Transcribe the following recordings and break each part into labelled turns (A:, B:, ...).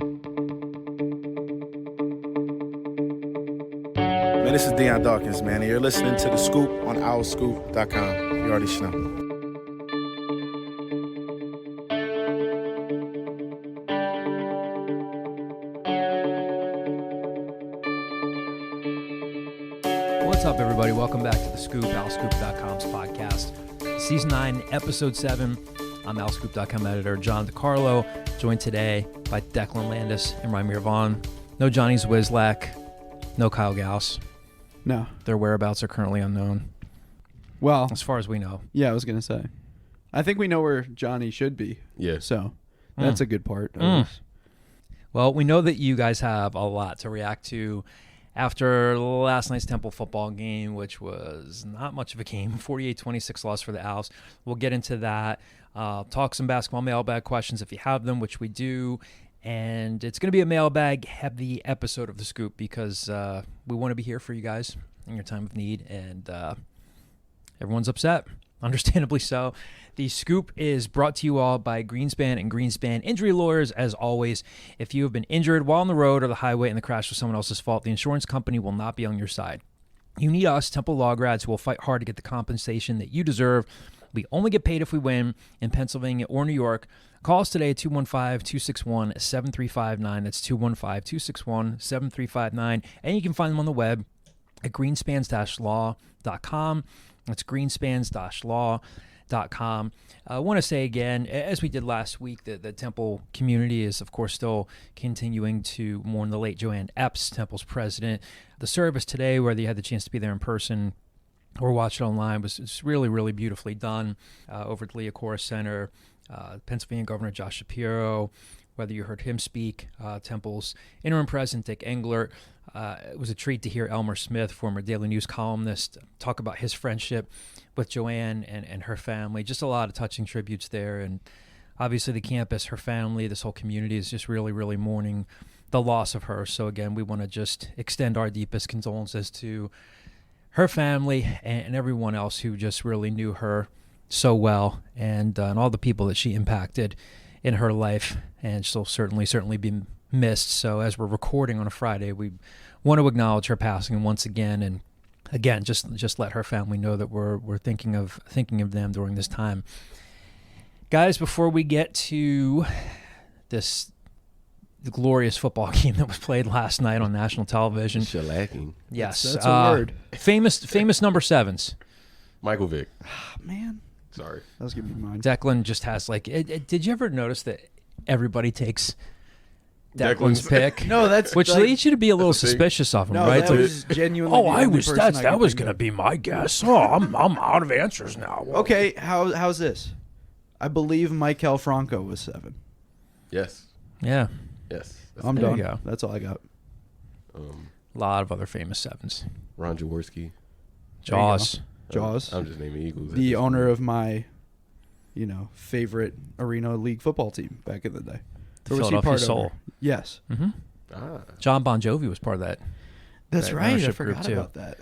A: Man, this is Deion Dawkins, man, and you're listening to The Scoop on owlscoop.com. You already know.
B: What's up, everybody? Welcome back to The Scoop, owlscoop.com's podcast. Season 9, Episode 7. I'm owlscoop.com editor John DiCarlo, joined today by Declan Landis and Rymir Vaughn. No Johnny Zwislak, no Kyle Gauss.
C: No.
B: Their whereabouts are currently unknown,
C: Well,
B: as far as we know.
C: yeah, I was going to say. I think we know where Johnny should be.
D: Yeah.
C: So that's a good part.
B: Well, we know that you guys have a lot to react to after last night's Temple football game, which was not much of a game, 48-26 loss for the Owls. We'll get into that, talk some basketball mailbag questions if you have them, which we do. And it's going to be a mailbag-heavy episode of The Scoop because we want to be here for you guys in your time of need, and everyone's upset, understandably so. The Scoop is brought to you all by Greenspan and Greenspan Injury Lawyers. As always, if you have been injured while on the road or the highway and the crash was someone else's fault, the insurance company will not be on your side. You need us, Temple Law grads, who will fight hard to get the compensation that you deserve. We only get paid if we win in Pennsylvania or New York. Call us today at 215-261-7359. That's 215-261-7359. And you can find them on the web at greenspans-law.com. That's greenspans-law.com. I want to say again, as we did last week, that the Temple community is, of course, still continuing to mourn the late Joanne Epps, Temple's president. The service today, whether you had the chance to be there in person or watch it online, was really, really beautifully done over at the Leah Center. Pennsylvania Governor Josh Shapiro, whether you heard him speak, Temple's interim president Dick Englert. It was a treat to hear Elmer Smith, former Daily News columnist, talk about his friendship with Joanne and her family. Just a lot of touching tributes there. And obviously the campus, her family, this whole community is just really, really mourning the loss of her. So again, we want to just extend our deepest condolences to her family and everyone else who just really knew her so well, and all the people that she impacted in her life, and she'll certainly be missed. So as we're recording on a Friday, we want to acknowledge her passing once again, and again just let her family know that we're thinking of them during this time. Guys, before we get to the glorious football game that was played last night on national television,
D: Shellacking.
B: yes,
C: That's a word.
B: Famous number sevens.
D: Michael Vick.
C: Man.
D: Sorry.
C: That was going to be mine.
B: Declan just has did you ever notice that everybody takes Declan's pick?
C: No, that's
B: which
C: like,
B: leads you to be a little suspicious of him,
C: no,
B: right?
C: that was genuinely.
B: Oh,
C: the
B: I
C: only
B: was
C: person I
B: that
C: could
B: was
C: think
B: going to
C: of.
B: be my guess. Oh, I'm out of answers now.
C: Okay, how's this? I believe Michael Franco was 7.
D: Yes.
B: Yeah,
D: Yes.
C: I'm
B: There you
C: done.
B: go.
C: That's all I got.
B: A lot of other famous sevens.
D: Ron Jaworski.
B: Jaws.
C: Jaws.
D: I'm just naming Eagles.
C: The owner of my, favorite Arena League football team back in the day.
B: The
C: Or was he
B: Philadelphia
C: part
B: Soul.
C: owner? Yes.
B: Mm-hmm.
D: Ah.
B: John Bon Jovi was part of that.
C: That's
B: That
C: right. I
B: ownership group,
C: forgot
B: too.
C: about that.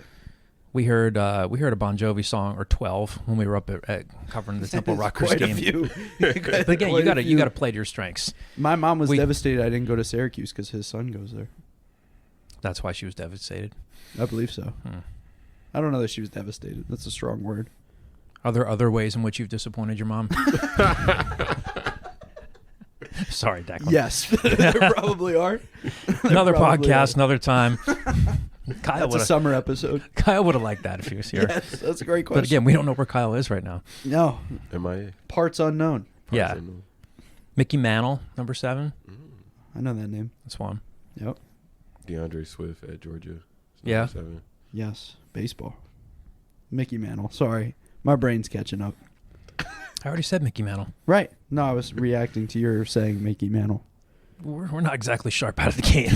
B: We heard a Bon Jovi song or 12 when we were up at covering the Temple Rutgers
C: Quite
B: game.
C: a few.
B: But again, you got to play to your strengths.
C: My mom was devastated I didn't go to Syracuse because his son goes there.
B: That's why she was devastated.
C: I believe so. I don't know that she was devastated. That's a strong word.
B: Are there other ways in which you've disappointed your mom? Sorry, Declan.
C: Yes, there probably are.
B: Another
C: probably
B: podcast,
C: are.
B: another time. Kyle
C: That's a summer episode.
B: Kyle would have liked that if he was here.
C: Yes, that's a great question.
B: But again, we don't know where Kyle is right now.
C: No,
D: MIA.
C: parts unknown.
B: Yeah. Mickey Mantle, number 7.
C: I know that name.
B: That's one.
C: Yep.
D: DeAndre Swift at Georgia.
B: Yeah.
D: 7.
C: Yes, baseball. Mickey Mantle. Sorry, my brain's catching up.
B: I already said Mickey Mantle.
C: Right. No, I was reacting to your saying Mickey Mantle.
B: We're not exactly sharp out of the gate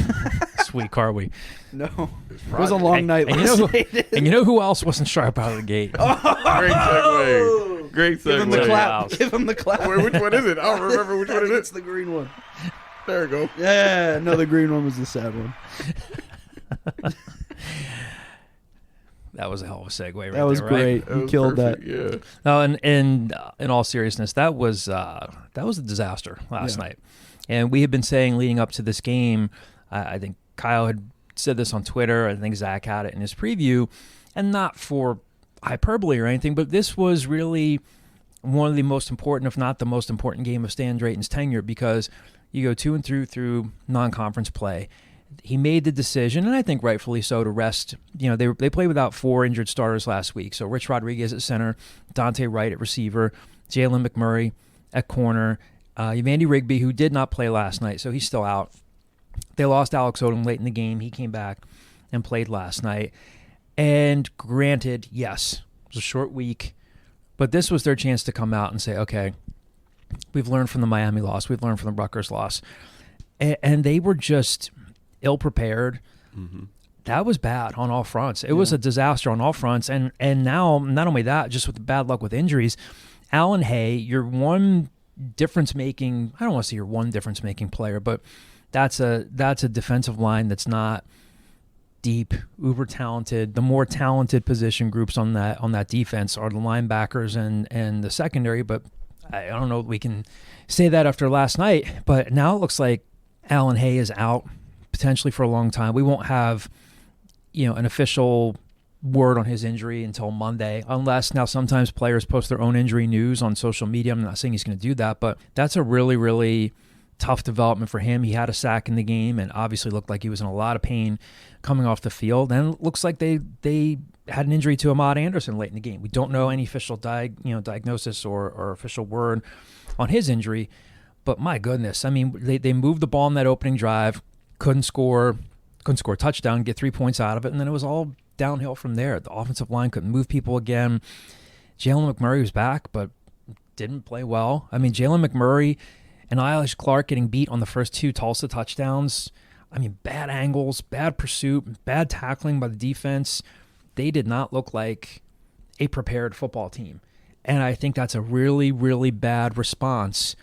B: this week, are we?
C: No. It was a long night
B: And
C: last
B: you
C: night.
B: know who else wasn't sharp out of the gate?
D: Great segue. Great segue.
C: Give him the clap.
B: Wow.
C: Give him the clap.
D: Wait, which one is it? I don't remember which one it
C: It's
D: is.
C: the green one.
D: There we go.
C: Yeah, no, the green one was the sad one.
B: That was a hell of a segue right
C: That was
B: there, right?
C: great. You killed
D: perfect,
C: that.
D: Yeah.
B: No, and in all seriousness, that was a disaster last night. And we had been saying leading up to this game, I think Kyle had said this on Twitter, I think Zach had it in his preview, and not for hyperbole or anything, but this was really one of the most important, if not the most important game of Stan Drayton's tenure, because you go 2 and through non-conference play. He made the decision, and I think rightfully so, to rest. You know, they played without 4 injured starters last week. So Rich Rodriguez at center, Dante Wright at receiver, Jalen McMurray at corner, Evandy Rigby, who did not play last night, so he's still out. They lost Alex Odom late in the game. He came back and played last night. And granted, yes, it was a short week, but this was their chance to come out and say, okay, we've learned from the Miami loss. We've learned from the Rutgers loss. And they were just ill-prepared.
D: Mm-hmm.
B: That was bad on all fronts. It was a disaster on all fronts. And now, not only that, just with the bad luck with injuries, Alan Hay, your one difference-making, I don't want to say your one difference-making player, but that's a defensive line that's not deep, uber talented. The more talented position groups on that defense are the linebackers and the secondary, but I don't know if we can say that after last night. But now it looks like Alan Hay is out potentially for a long time. We won't have, an official word on his injury until Monday, unless now sometimes players post their own injury news on social media. I'm not saying he's going to do that, but that's a really, really tough development for him. He had a sack in the game and obviously looked like he was in a lot of pain coming off the field. And it looks like they had an injury to Ahmad Anderson late in the game. We don't know any official diagnosis or official word on his injury, but my goodness, I mean, they moved the ball in that opening drive, couldn't score a touchdown, get 3 points out of it, and then it was all downhill from there. The offensive line couldn't move people again. Jalen McMurray was back, but didn't play well. I mean, Jalen McMurray and Eilish Clark getting beat on the first 2 Tulsa touchdowns. I mean, bad angles, bad pursuit, bad tackling by the defense. They did not look like a prepared football team. And I think that's a really, really bad response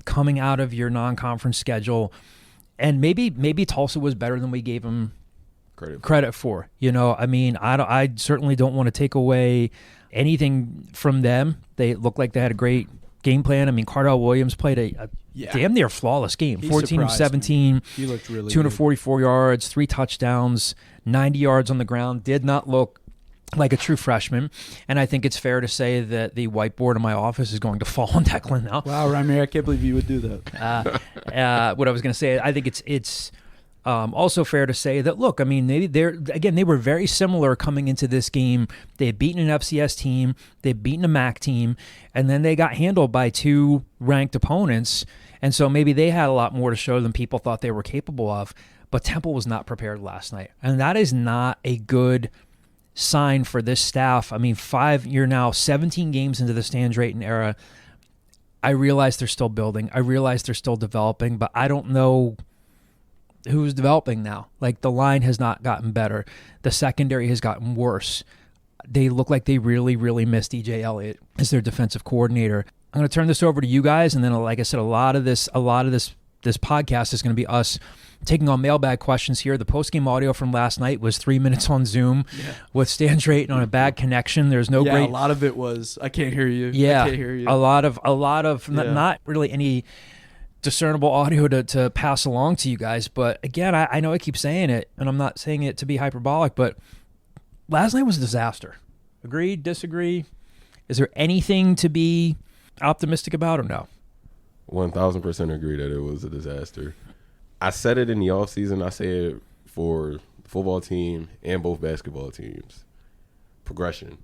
B: coming out of your non-conference schedule. And maybe Tulsa was better than we gave them credit for. I mean, I certainly don't want to take away anything from them. They looked like they had a great game plan. I mean, Cardell Williams played a damn near flawless game. 14 of 17,
C: he looked really
B: 244 yards, 3 touchdowns, 90 yards on the ground. Did not look like a true freshman. And I think it's fair to say that the whiteboard in my office is going to fall on Declan now.
C: Wow, Ramir, I can't believe you would do that.
B: What I was going to say, I think it's also fair to say that, look, I mean, they were very similar coming into this game. They had beaten an FCS team, they had beaten a MAC team, and then they got handled by 2 ranked opponents. And so maybe they had a lot more to show than people thought they were capable of. But Temple was not prepared last night. And that is not a good sign for this staff. I mean, you're now 17 games into the Stan Drayton era. I realize they're still building. I realize they're still developing, but I don't know who's developing now. Like, the line has not gotten better. The secondary has gotten worse. They look like they really, really missed E.J. Elliott as their defensive coordinator. I'm going to turn this over to you guys, and then, like I said, a lot of this podcast is going to be us taking on mailbag questions here. The postgame audio from last night was 3 minutes on Zoom with Stan Drayton on a bad connection. There's no great.
C: A lot of it was I can't hear you.
B: Yeah,
C: I can't hear you.
B: a lot of not really any discernible audio to pass along to you guys. But again, I know I keep saying it, and I'm not saying it to be hyperbolic, but last night was a disaster. Agree? Disagree? Is there anything to be optimistic about or no?
D: 1,000% agree that it was a disaster. I said it in the offseason. I say it for the football team and both basketball teams. Progression.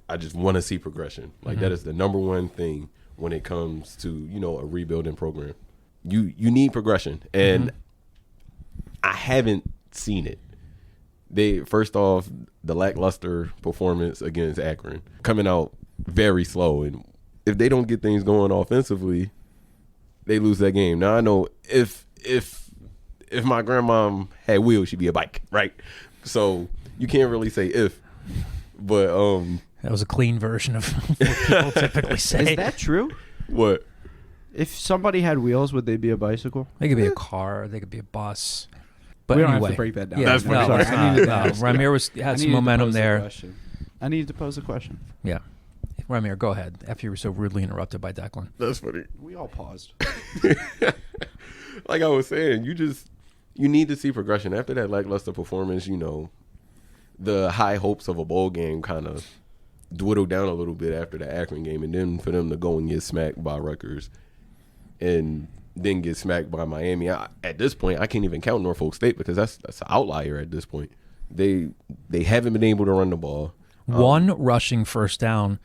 D: I just want to see progression. Like, that is the number one thing when it comes to, a rebuilding program. You need progression. And I haven't seen it. First off, the lackluster performance against Akron, coming out very slow. And if they don't get things going offensively, they lose that game. Now, I know if my grandma had wheels, she'd be a bike, right? So you can't really say if, but
B: that was a clean version of what people typically say.
E: Is that true?
D: What?
E: If somebody had wheels, would they be a bicycle?
B: They could be a car, they could be a bus. But
C: we don't
B: anyway,
C: have to break that down.
B: Yeah,
D: That's
B: no,
D: pretty
B: let's
D: clear.
B: not. Ramir had some momentum there.
C: I needed to pose a question.
B: Yeah. Ramir, go ahead. After you were so rudely interrupted by Declan.
D: That's funny.
C: We all paused.
D: like I was saying, you need to see progression after that lackluster performance. The high hopes of a bowl game kind of dwindled down a little bit after the Akron game, and then for them to go and get smacked by Rutgers and then get smacked by Miami. At this point, I can't even count Norfolk State because that's an outlier at this point. They haven't been able to run the ball.
B: One rushing first down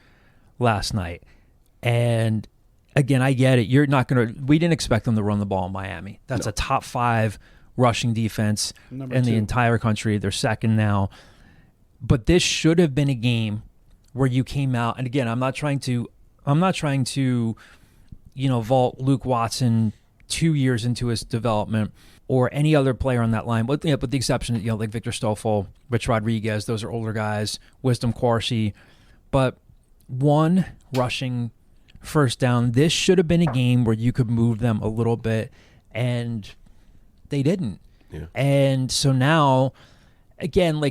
B: last night. And again, I get it. We didn't expect them to run the ball in Miami. That's a top 5 rushing defense in the entire country. They're second now. But this should have been a game where you came out, and again, I'm not trying to vault Luke Watson 2 years into his development or any other player on that line, but the exception, like Victor Stoffel, Rich Rodriguez, those are older guys, Wisdom Quarshie. But one rushing first down, this should have been a game where you could move them a little bit, and they didn't.
D: Yeah.
B: And so now, again,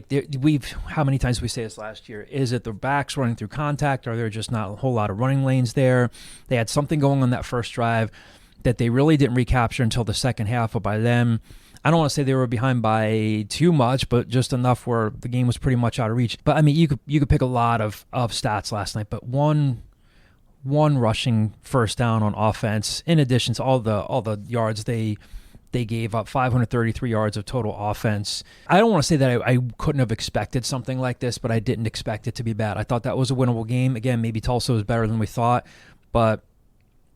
B: how many times did we say this last year? Is it the backs running through contact? Are there just not a whole lot of running lanes there? They had something going on that first drive that they really didn't recapture until the second half, but by then, I don't want to say they were behind by too much, but just enough where the game was pretty much out of reach. But I mean, you could pick a lot of stats last night, but one rushing first down on offense, in addition to all the yards they gave up, 533 yards of total offense. I don't want to say that I couldn't have expected something like this, but I didn't expect it to be bad. I thought that was a winnable game. Again, maybe Tulsa was better than we thought, but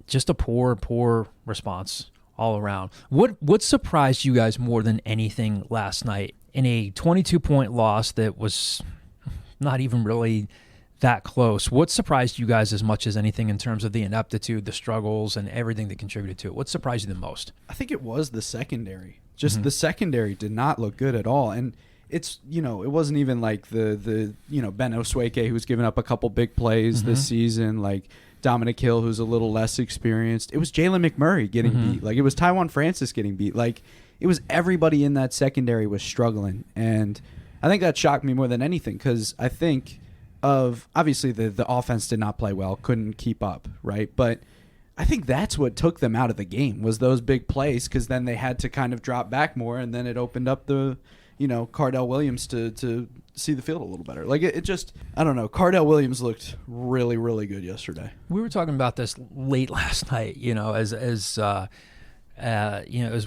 B: just a poor response all around. What surprised you guys more than anything last night in a 22-point loss that was not even really that close? What surprised you guys as much as anything in terms of the ineptitude, the struggles, and everything that contributed to it? What surprised you the most?
C: I think it was the secondary. Just the secondary did not look good at all. And it's, it wasn't even like the Ben Osweke, who's given up a couple big plays this season, like Dominic Hill, who's a little less experienced. It was Jalen McMurray getting beat. Like, it was Tywan Francis getting beat. Like, it was everybody in that secondary was struggling. And I think that shocked me more than anything, because I think obviously the offense did not play well, couldn't keep up, right? But I think that's what took them out of the game, was those big plays, because then they had to kind of drop back more, and then it opened up the, Cardell Williams to see the field a little better. Like, it just, I don't know. Cardell Williams looked really, really good yesterday.
B: We were talking about this late last night, as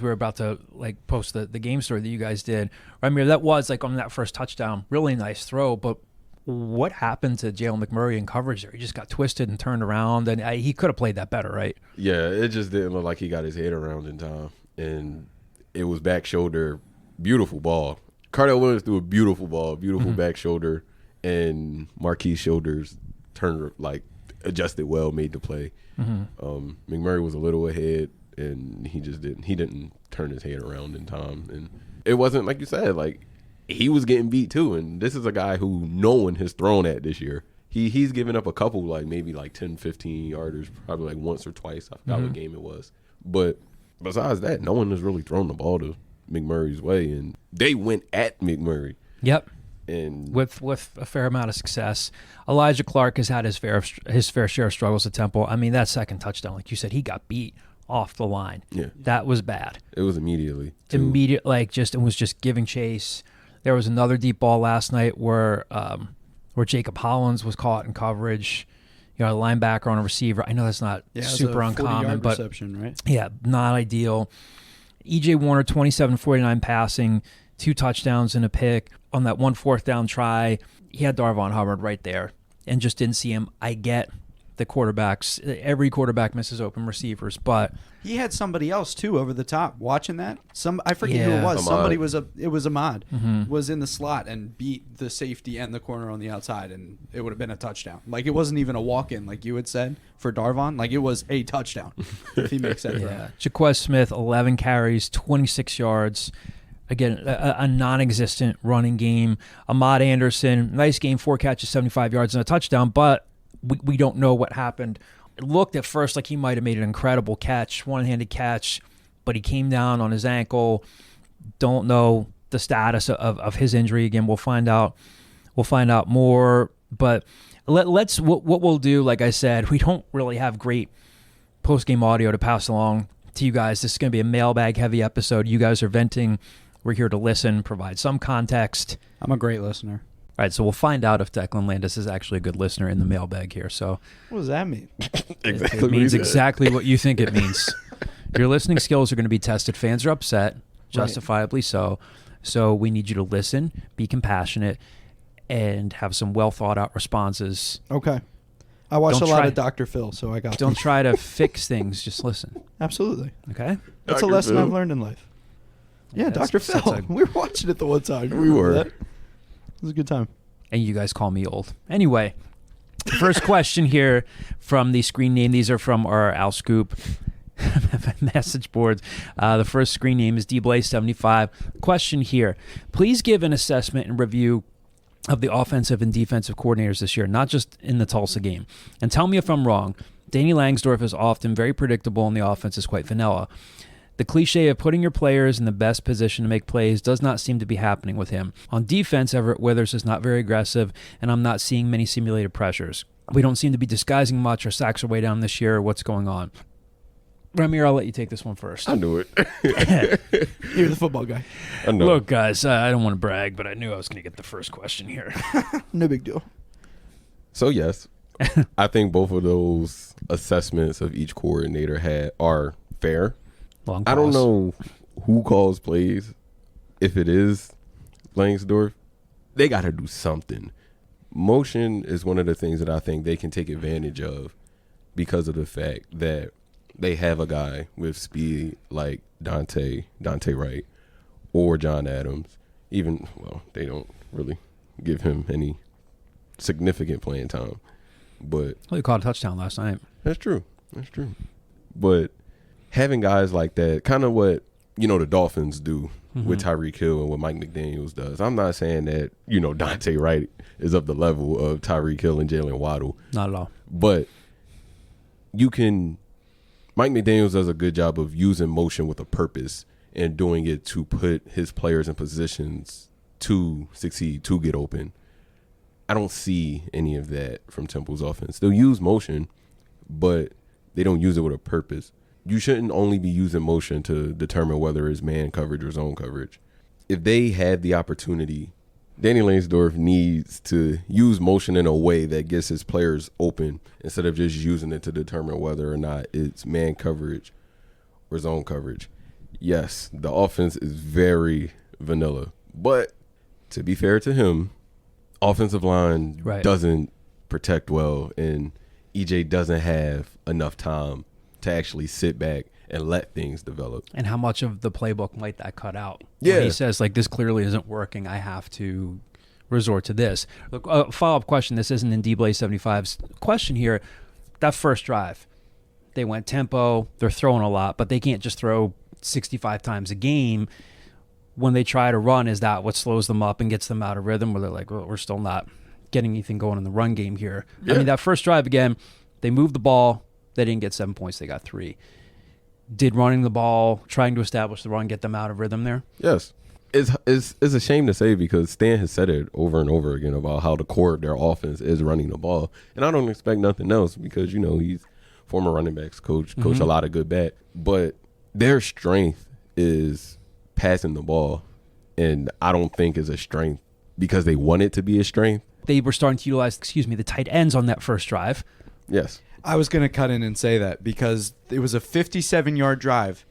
B: we were about to post the game story that you guys did. I mean, that was on that first touchdown, really nice throw, but what happened to Jalen McMurray in coverage there? He just got twisted and turned around, and he could have played that better, right?
D: Yeah, it just didn't look like he got his head around in time, and it was back shoulder, beautiful ball. Cardell Williams threw a beautiful ball, beautiful back shoulder, and Marquise Shoulders turned, adjusted well, made the play. McMurray was a little ahead, and he didn't turn his head around in time. And it wasn't, like you said, he was getting beat too, and this is a guy who no one has thrown at this year. He's given up a couple, maybe 10, 15 yarders, probably once or twice. I forgot what game it was. But besides that, no one has really thrown the ball to McMurray's way, and they went at McMurray.
B: Yep.
D: And
B: with a fair amount of success. Elijah Clark has had his fair share of struggles at Temple. I mean, that second touchdown, like you said, he got beat off the line.
D: Yeah.
B: That was bad.
D: It was immediately.
B: It was just giving chase. There was another deep ball last night where Jacob Hollins was caught in coverage. A linebacker on a receiver. I know that's not super uncommon, but
C: reception, right?
B: Yeah, not ideal. E.J. Warner, 27-49 passing, 2 touchdowns and a pick. On that 1 4th down try, he had Darvon Hubbard right there and just didn't see him. I get the quarterbacks. Every quarterback misses open receivers, but
C: he had somebody else too over the top watching that. I forget who it was.
D: Ahmad.
C: Somebody was Ahmad was in the slot and beat the safety and the corner on the outside, and it would have been a touchdown. It wasn't even a walk-in like you had said for Darvon. It was a touchdown if he makes that throw.
B: Yeah. Jaquez Smith, 11 carries, 26 yards. Again, a non-existent running game. Ahmad Anderson, nice game, 4 catches, 75 yards and a touchdown, but we don't know what happened. It looked at first like he might have made an incredible catch, one-handed catch, but he came down on his ankle. Don't know the status of his injury. Again, we'll find out more. But what we'll do, like I said, we don't really have great post-game audio to pass along to you guys. This is going to be a mailbag-heavy episode. You guys are venting. We're here to listen, provide some context.
C: I'm a great listener.
B: All right, so we'll find out if Declan Landis is actually a good listener in the mailbag here. So
C: What does that mean?
B: it means exactly what you think it means. Your listening skills are going to be tested. Fans are upset, justifiably so. So we need you to listen, be compassionate, and have some well-thought-out responses.
C: Okay. I watched
B: Don't
C: a lot
B: try-
C: of Dr. Phil, so I got
B: Don't try to fix things. Just listen.
C: Absolutely.
B: Okay?
C: That's
D: Dr.
C: a lesson
D: Phil.
C: I've learned in life. Yeah,
B: That's-
C: Dr. Phil.
B: that's a-
C: We were watching it the one time.
D: We were.
C: That? It was a good time.
B: And you guys call me old. Anyway, first question here from the screen name. These are from our Al Scoop message boards. The first screen name is DBlaze75. Question here. Please give an assessment and review of the offensive and defensive coordinators this year, not just in the Tulsa game. And tell me if I'm wrong. Danny Langsdorff is often very predictable and the offense is quite vanilla. The cliche of putting your players in the best position to make plays does not seem to be happening with him. On defense, Everett Withers is not very aggressive, and I'm not seeing many simulated pressures. We don't seem to be disguising much. Our sacks are way down this year. What's going on? Ramir, I'll let you take this one first.
D: I knew it.
C: You're the football guy.
D: I know.
B: Look, guys, I don't want to brag, but I knew I was going to get the first question here.
C: No big deal.
D: So yes, I think both of those assessments of each coordinator are fair.
B: Long
D: I don't
B: pause.
D: know who calls plays. If it is Langsdorff, they got to do something. Motion is one of the things that I think they can take advantage of because of the fact that they have a guy with speed like Dante Wright or John Adams. They don't really give him any significant playing time. But
B: Well, he caught a touchdown last night.
D: that's true. But having guys like that, kind of what, the Dolphins do with Tyreek Hill and what Mike McDaniels does. I'm not saying that, Dante Wright is of the level of Tyreek Hill and Jalen Waddle.
B: Not at all.
D: But Mike McDaniels does a good job of using motion with a purpose and doing it to put his players in positions to succeed, to get open. I don't see any of that from Temple's offense. They'll use motion, but they don't use it with a purpose. You shouldn't only be using motion to determine whether it's man coverage or zone coverage. If they have the opportunity, Danny Langsdorff needs to use motion in a way that gets his players open instead of just using it to determine whether or not it's man coverage or zone coverage. Yes, the offense is very vanilla, but to be fair to him, offensive line doesn't protect well, and EJ doesn't have enough time to actually sit back and let things develop.
B: And how much of the playbook might that cut out?
D: Yeah.
B: When he says, this clearly isn't working. I have to resort to this. Look, follow-up question. This isn't in DBlaze75's question here. That first drive, they went tempo. They're throwing a lot, but they can't just throw 65 times a game. When they try to run, is that what slows them up and gets them out of rhythm, where they're like, well, we're still not getting anything going in the run game here? Yeah. I mean, that first drive, again, they moved the ball. They didn't get 7 points. They got 3. Did running the ball, trying to establish the run, get them out of rhythm there?
D: Yes. It's a shame to say because Stan has said it over and over again about how the core of their offense is running the ball. And I don't expect nothing else because, he's former running backs coach a lot of good back. But their strength is passing the ball. And I don't think is a strength because they want it to be a strength.
B: They were starting to utilize, the tight ends on that first drive.
D: Yes.
C: I was going to cut in and say that because it was a 57-yard drive.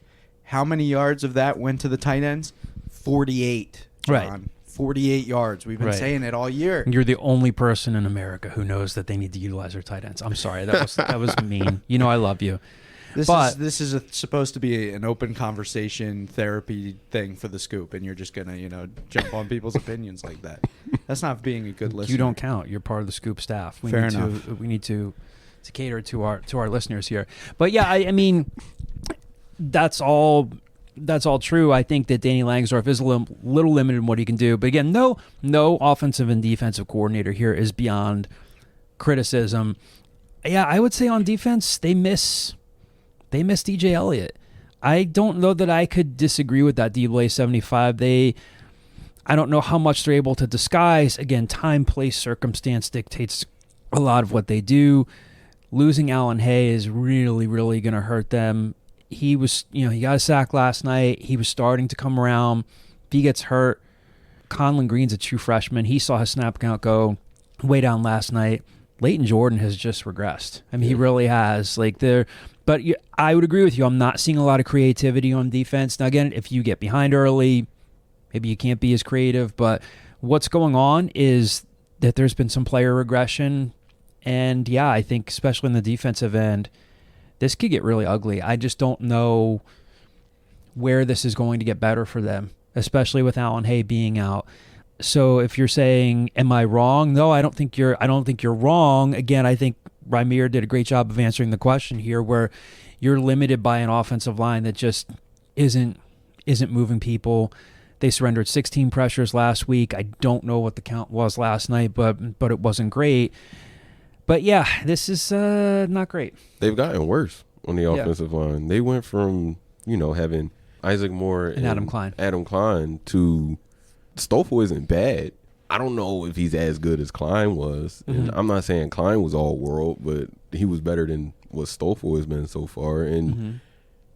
C: How many yards of that went to the tight ends? 48, John.
B: Right.
C: 48 yards. We've been
B: Right.
C: saying it all year.
B: You're the only person in America who knows that they need to utilize their tight ends. I'm sorry. That was mean. I love you.
C: This is supposed to be an open conversation therapy thing for the Scoop, and you're just going to, jump on people's opinions like that. That's not being a good listener.
B: You don't count. You're part of the Scoop staff.
C: Fair enough.
B: We need to cater to our listeners here. But yeah, I mean, that's all true. I think that Danny Langsdorff is a little limited in what he can do. But again, no offensive and defensive coordinator here is beyond criticism. Yeah, I would say on defense they miss DJ Elliott. I don't know that I could disagree with that. DBlaze75. I don't know how much they're able to disguise. Again, time, place, circumstance dictates a lot of what they do. Losing Alan Hay is really, really going to hurt them he was, he got a sack last night. He was starting to come around. If he gets hurt, Conlon Green's a true freshman. He saw his snap count go way down last night. Leighton Jordan has just regressed. I mean, he really has. But I would agree with you. I'm not seeing a lot of creativity on defense. Now, again, if you get behind early, maybe you can't be as creative. But what's going on is that there's been some player regression. And, yeah, I think especially in the defensive end, this could get really ugly. I just don't know where this is going to get better for them, especially with Alan Hay being out. So if you're saying, am I wrong? No, I don't think you're wrong. Again, I think Rymir did a great job of answering the question here, where you're limited by an offensive line that just isn't moving people. They surrendered 16 pressures last week. I don't know what the count was last night, but it wasn't great. But yeah, this is not great.
D: They've gotten worse on the offensive line. They went from, having Isaac Moore and Adam Klein to Stoffel isn't bad. I don't know if he's as good as Klein was. And I'm not saying Klein was all world, but he was better than what Stoffel has been so far. And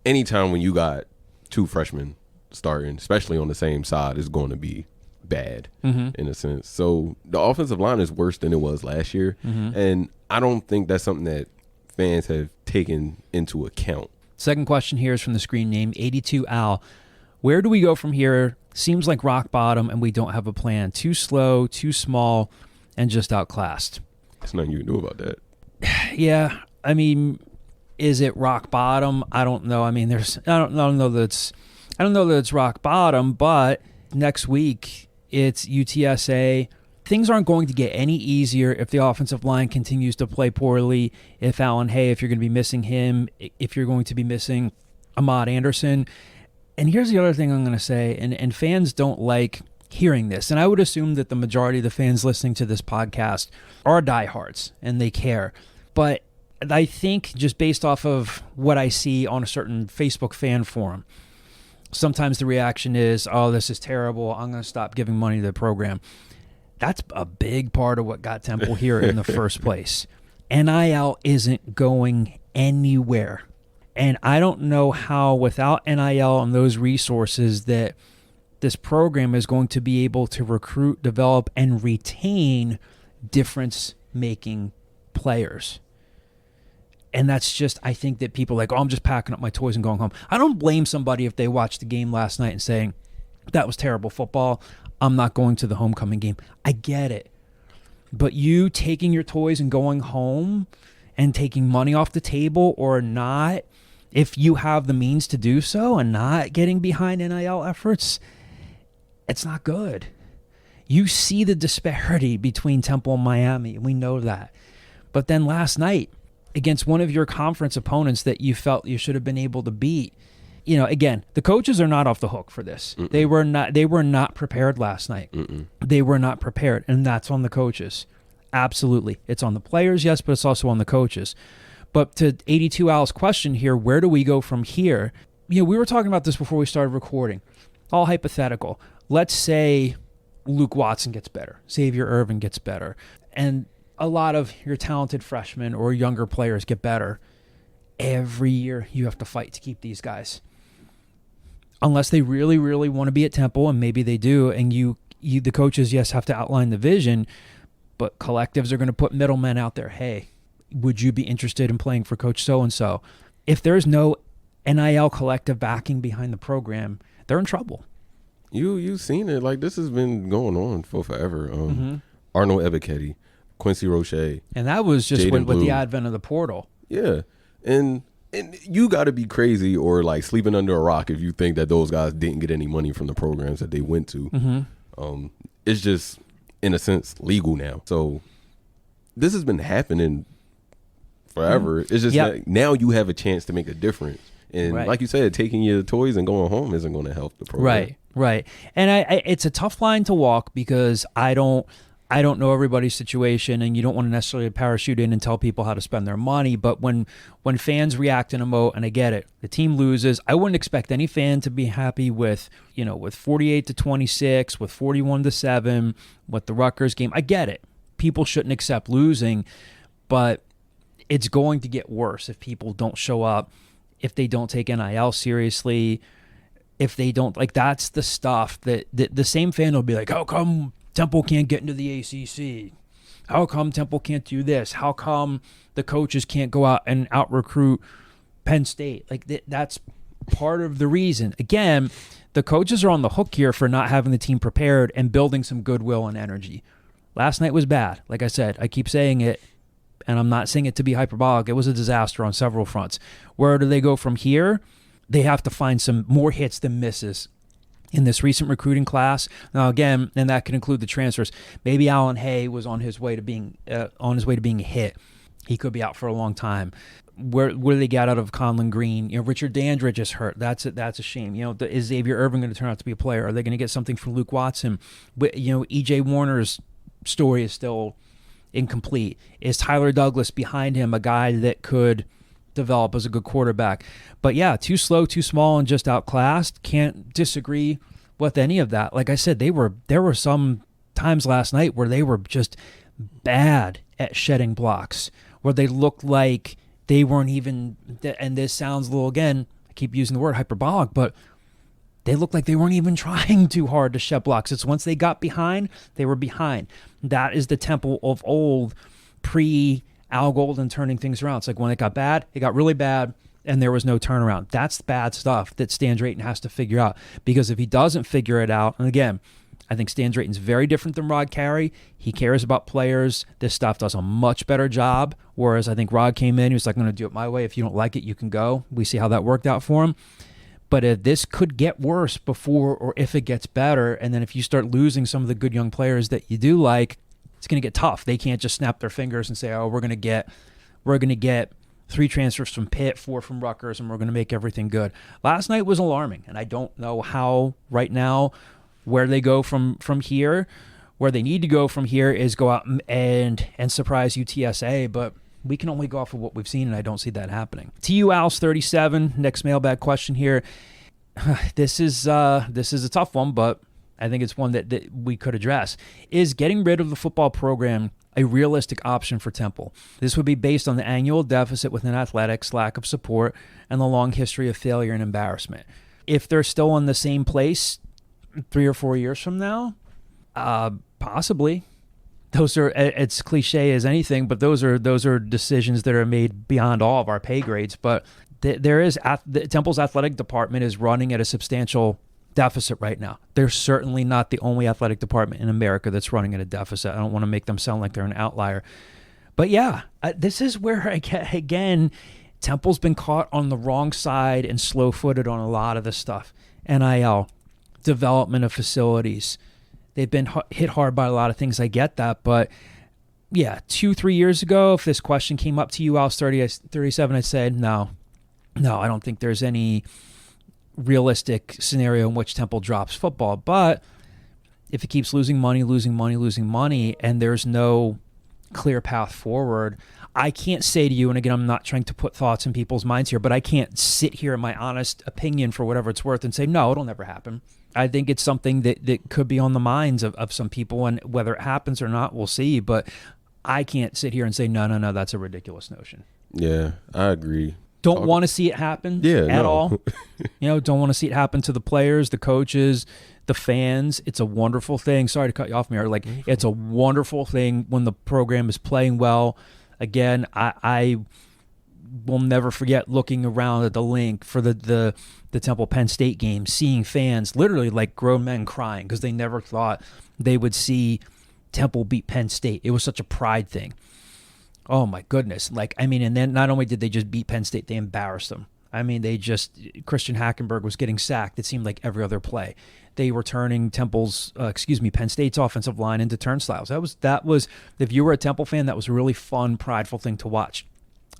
D: anytime when you got two freshmen starting, especially on the same side, is going to be bad in a sense. So the offensive line is worse than it was last year. And I don't think that's something that fans have taken into account.
B: Second question here is from the screen name 82 Al. Where do we go from here? Seems like rock bottom and we don't have a plan. Too slow, too small, and just outclassed.
D: There's nothing you can do about that.
B: Yeah, I mean, is it rock bottom? I don't know. I mean, I don't know that it's rock bottom, but next week it's UTSA. Things aren't going to get any easier if the offensive line continues to play poorly. If Alan Hay, if you're going to be missing him, if you're going to be missing Ahmad Anderson. And here's the other thing I'm going to say, and fans don't like hearing this, and I would assume that the majority of the fans listening to this podcast are diehards, and they care. But I think just based off of what I see on a certain Facebook fan forum, sometimes the reaction is, oh, this is terrible, I'm going to stop giving money to the program. That's a big part of what got Temple here in the first place. NIL isn't going anywhere. And I don't know how, without NIL and those resources, that this program is going to be able to recruit, develop, and retain difference-making players. And that's just, I think that people are like, oh, I'm just packing up my toys and going home. I don't blame somebody if they watched the game last night and saying, that was terrible football, I'm not going to the homecoming game. I get it. But you taking your toys and going home and taking money off the table or not, if you have the means to do so and not getting behind NIL efforts, it's not good. You see the disparity between Temple and Miami. We know that. But then last night, against one of your conference opponents that you felt you should have been able to beat, again, the coaches are not off the hook for this. They were not prepared last night. They were not prepared, and that's on the coaches. Absolutely. It's on the players, yes, but it's also on the coaches. But to 82 Al's question here, where do we go from here? We were talking about this before we started recording. All hypothetical. Let's say Luke Watson gets better. Xavier Irvin gets better. And a lot of your talented freshmen or younger players get better. Every year you have to fight to keep these guys. Unless they really, really want to be at Temple, and maybe they do, and you the coaches, yes, have to outline the vision, but collectives are going to put middlemen out there. Hey, would you be interested in playing for Coach so-and-so? If there's no NIL collective backing behind the program, they're in trouble.
D: You've seen it. Like, this has been going on for forever. Arnold Ebiketie, Quincy Roche.
B: And that was just with the advent of the portal.
D: Yeah. And you got to be crazy or like sleeping under a rock if you think that those guys didn't get any money from the programs that they went to. It's just, in a sense, legal now. So this has been happening forever. It's just that now you have a chance to make a difference. And like you said, taking your toys and going home isn't going to help the program.
B: Right. And I it's a tough line to walk because I don't know everybody's situation, and you don't want to necessarily parachute in and tell people how to spend their money. But when fans react and emote, and I get it, the team loses, I wouldn't expect any fan to be happy with 48-26, with 41-7, with the Rutgers game. I get it. People shouldn't accept losing, but it's going to get worse if people don't show up if they don't take NIL seriously, if they don't, like, that's the stuff that the same fan will be like, how come Temple can't get into the ACC? How come Temple can't do this? How come the coaches can't go out and out-recruit Penn State? Like, that's part of the reason. Again, the coaches are on the hook here for not having the team prepared and building some goodwill and energy. Last night was bad. Like I said, I keep saying it, and I'm not saying it to be hyperbolic. It was a disaster on several fronts. Where do they go from here? They have to find some more hits than misses in this recent recruiting class. Now, again, and that can include the transfers. Maybe Alan Hay was on his way to being a hit. He could be out for a long time. Where do they get out of Conlon Green? Richard Dandridge is hurt. That's a shame. Is Xavier Irvin going to turn out to be a player? Are they going to get something from Luke Watson? E.J. Warner's story is still incomplete. Is Tyler Douglas behind him a guy that could develop as a good quarterback? But yeah, too slow, too small, and just outclassed. Can't disagree with any of that. Like I said, there were some times last night where they were just bad at shedding blocks, where they looked like they weren't even, and this sounds a little, again, I keep using the word hyperbolic, but they looked like they weren't even trying too hard to shed blocks. It's once they got behind, they were behind. That is the Temple of old, pre-Al Golden turning things around. It's like when it got bad, it got really bad, and there was no turnaround. That's bad stuff that Stan Drayton has to figure out, because if he doesn't figure it out, and again, I think Stan Drayton's very different than Rod Carey. He cares about players. This stuff does a much better job, whereas I think Rod came in, he was like, I'm going to do it my way. If you don't like it, you can go. We see how that worked out for him. But if this could get worse before or if it gets better, and then if you start losing some of the good young players that you do like, it's going to get tough. They can't just snap their fingers and say, oh, we're going to get 3 transfers from Pitt, 4 from Rutgers, and we're going to make everything good. Last night was alarming, and I don't know how right now where they go from here. Where they need to go from here is go out and surprise UTSA, but we can only go off of what we've seen, and I don't see that happening. TU Owls 37, next mailbag question here. This is a tough one, but I think it's one that we could address. Is getting rid of the football program a realistic option for Temple? This would be based on the annual deficit within athletics, lack of support, and the long history of failure and embarrassment. If they're still in the same place 3 or 4 years from now, possibly. Those are, it's cliche as anything, but those are decisions that are made beyond all of our pay grades. But Temple's athletic department is running at a substantial deficit right now. They're certainly not the only athletic department in America that's running at a deficit. I don't want to make them sound like they're an outlier. But yeah, this is where, again, Temple's been caught on the wrong side and slow-footed on a lot of this stuff. NIL, development of facilities. They've been hit hard by a lot of things. I get that. But yeah, 2-3 years ago, if this question came up to you, I was 37, I'd say, no, I don't think there's any realistic scenario in which Temple drops football. But if it keeps losing money, and there's no clear path forward, I can't say to you, and again, I'm not trying to put thoughts in people's minds here, but I can't sit here in my honest opinion for whatever it's worth and say, no, it'll never happen. I think it's something that could be on the minds of some people, and whether it happens or not, we'll see. But I can't sit here and say, no, that's a ridiculous notion.
D: Yeah, I agree.
B: Don't want to see it happen at all. Don't want to see it happen to the players, the coaches, the fans. It's a wonderful thing. Sorry to cut you off, Mayor. It's a wonderful thing when the program is playing well. Again, I will never forget looking around at the link for the Temple Penn State game, seeing fans, literally like grown men crying because they never thought they would see Temple beat Penn State. It was such a pride thing. Oh my goodness. And then not only did they just beat Penn State, they embarrassed them. Christian Hackenberg was getting sacked, it seemed like every other play. They were turning Penn State's offensive line into turnstiles. That was, if you were a Temple fan, that was a really fun, prideful thing to watch.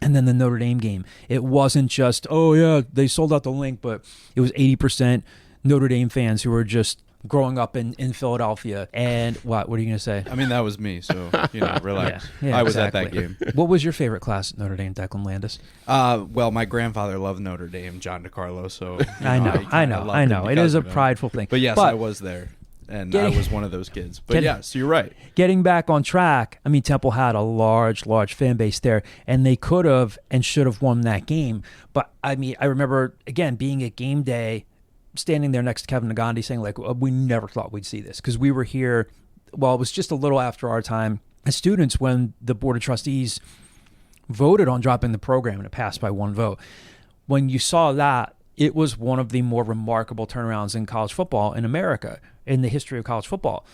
B: And then the Notre Dame game, it wasn't just, oh yeah, they sold out the link, but it was 80% Notre Dame fans who were just growing up in Philadelphia. And what are you going to say?
C: I mean, that was me, so, relax.
B: Yeah,
C: I was at that game.
B: What was your favorite class at Notre Dame, Declan Landis?
C: Well, my grandfather loved Notre Dame, John DeCarlo, so...
B: I know. It is a prideful thing.
C: But yes, I was there. And I was one of those kids. But yes, you're right.
B: Getting back on track, I mean, Temple had a large fan base there, and they could have and should have won that game. But, I mean, I remember, again, being at game day, standing there next to Kevin Nagandi saying, like, we never thought we'd see this. Because we were here, well, it was just a little after our time as students when the Board of Trustees voted on dropping the program, and it passed by one vote. When you saw that, it was one of the more remarkable turnarounds in college football in America, in the history of college football.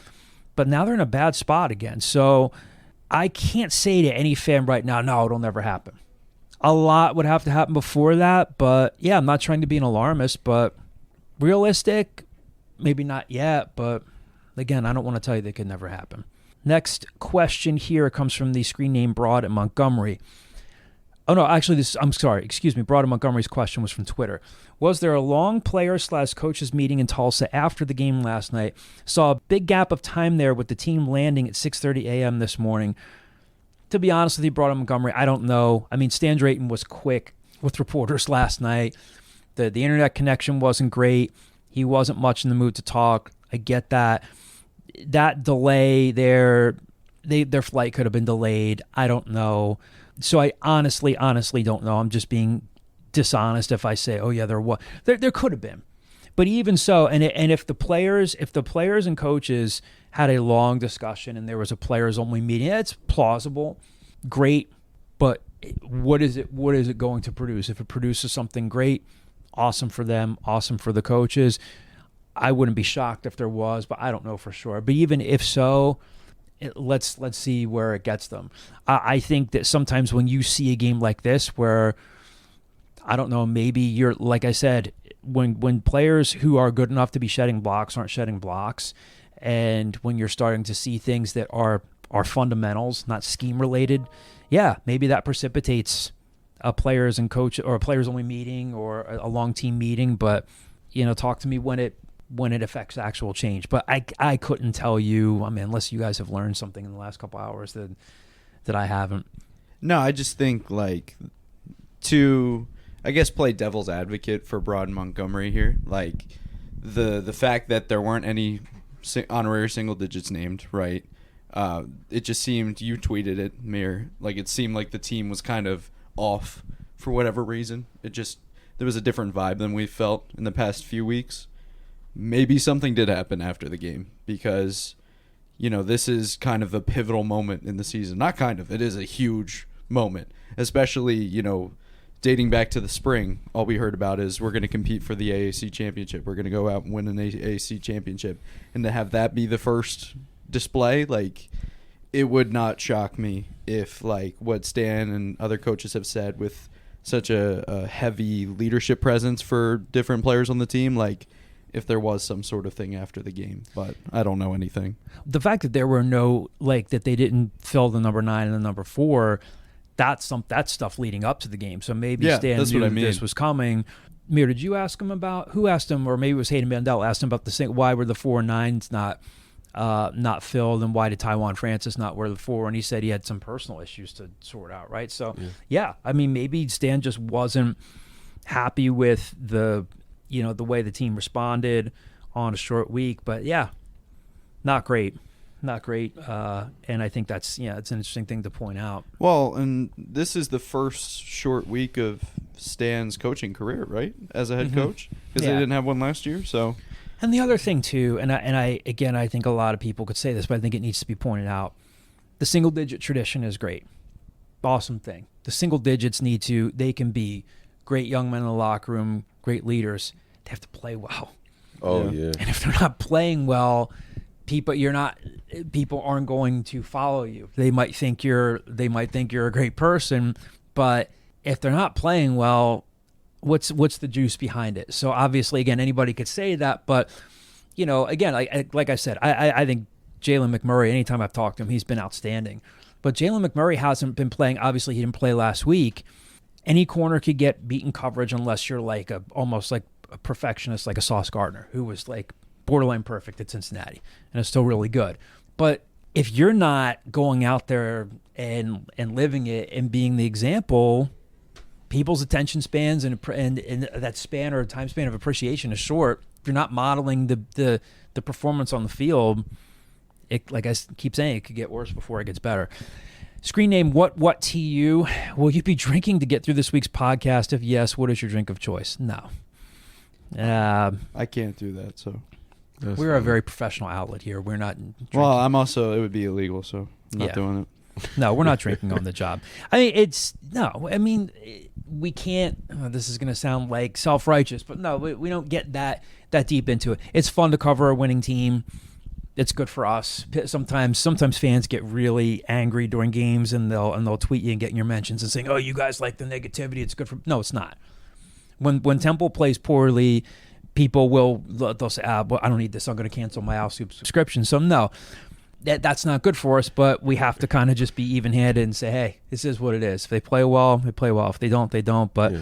B: But now they're in a bad spot again. So I can't say to any fan right now, no, it'll never happen. A lot would have to happen before that. But yeah, I'm not trying to be an alarmist, but realistic, maybe not yet. But again, I don't want to tell you that it could never happen. Next question here comes from the screen name Broad at Montgomery. Oh, no, actually, Broad at Montgomery's question was from Twitter. Was there a long player/coaches meeting in Tulsa after the game last night? Saw a big gap of time there with the team landing at 6:30 a.m. this morning. To be honest with you, Broad at Montgomery, I don't know. I mean, Stan Drayton was quick with reporters last night. The internet connection wasn't great. He wasn't much in the mood to talk. I get that. That delay there, their flight could have been delayed. I don't know. So I honestly don't know. I'm just being dishonest if I say, oh yeah, there could have been. But even so, and if the players and coaches had a long discussion and there was a players only meeting, it's plausible, great. But what is it going to produce? If it produces something great, awesome for them, awesome for the coaches. I wouldn't be shocked if there was, but I don't know for sure. But even if so, let's see where it gets them. I think that sometimes when you see a game like this where, I don't know, maybe you're, like I said, when players who are good enough to be shedding blocks aren't shedding blocks, and when you're starting to see things that are fundamentals, not scheme related, yeah, maybe that precipitates a players and coach or a players only meeting or a long team meeting. But, talk to me when it affects actual change. But I couldn't tell you, I mean, unless you guys have learned something in the last couple hours that I haven't.
C: No, I just think, like, to, I guess, play devil's advocate for Broad Montgomery here, like, the fact that there weren't any honorary single digits named, right? It just seemed, you tweeted it, Mir, like, it seemed like the team was kind of off for whatever reason. There was a different vibe than we felt in the past few weeks. Maybe something did happen after the game because, this is kind of a pivotal moment in the season. Not kind of, it is a huge moment, especially, dating back to the spring. All we heard about is we're going to compete for the AAC championship. We're going to go out and win an AAC championship. And to have that be the first display, like, it would not shock me if, like, what Stan and other coaches have said with such a heavy leadership presence for different players on the team, like, if there was some sort of thing after the game, but I don't know anything.
B: The fact that there were no, like, that they didn't fill the number 9 and the number 4, that's stuff leading up to the game. So maybe Stan knew this was coming. Mir, did you ask him about, who asked him, or maybe it was Hayden Mandel asked him about why were the 4 and 9s not filled, and why did Taiwan Francis not wear the 4? And he said he had some personal issues to sort out, right? So yeah, I mean, maybe Stan just wasn't happy with the way the team responded on a short week. But yeah, not great. And I think that's, it's an interesting thing to point out.
C: Well, and this is the first short week of Stan's coaching career, right? As a head coach, because they didn't have one last year. So,
B: and the other thing too, and I think a lot of people could say this, but I think it needs to be pointed out. The single digit tradition is great. Awesome thing. The single digits they can be great young men in the locker room, great leaders. They have to play well.
D: Oh yeah.
B: And if they're not playing well, people aren't going to follow you. They might think you're a great person, but if they're not playing well, what's the juice behind it? So obviously, again, anybody could say that, but again, like I said, I think Jalen McMurray. Anytime I've talked to him, he's been outstanding. But Jalen McMurray hasn't been playing. Obviously, he didn't play last week. Any corner could get beaten coverage unless you're like almost like a perfectionist, like a Sauce Gardner, who was like borderline perfect at Cincinnati and is still really good. But if you're not going out there and living it and being the example, people's attention spans and that span or time span of appreciation is short you're not modeling the performance on the field, it, like I keep saying, it could get worse before it gets better. Screen name, what to you? Will you be drinking to get through this week's podcast? If yes, what is your drink of choice? No.
C: I can't do that, so.
B: We're a very professional outlet here. We're not drinking.
C: Well, I'm also, it would be illegal, so I'm not doing it.
B: No, we're not drinking on the job. We can't, this is going to sound like self-righteous, but no, we don't get that deep into it. It's fun to cover a winning team. It's good for us. Sometimes fans get really angry during games, and they'll tweet you and get in your mentions and saying, "Oh, you guys like the negativity. It's good for." No, it's not. When Temple plays poorly, people they'll say, well, I don't need this. I'm going to cancel my Al Soup subscription. So no, that's not good for us. But we have to kind of just be even-handed and say, hey, this is what it is. If they play well, they play well. If they don't, they don't. But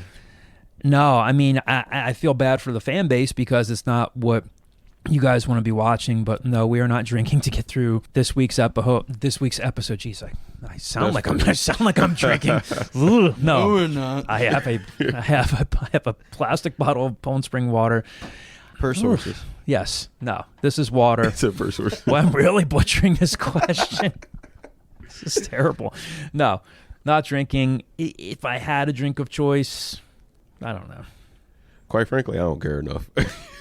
B: no, I mean, I feel bad for the fan base because it's not what you guys want to be watching. But no, we are not drinking to get through this week's episode. Jeez, I sound like I'm drinking. Ooh, no,
C: we're not.
B: I have a plastic bottle of Bone Spring water.
C: Per sources.
B: Yes. No. This is water.
D: It's a per source.
B: Well, I'm really butchering this question. This is terrible. No, not drinking. If I had a drink of choice, I don't know.
D: Quite frankly, I don't care enough.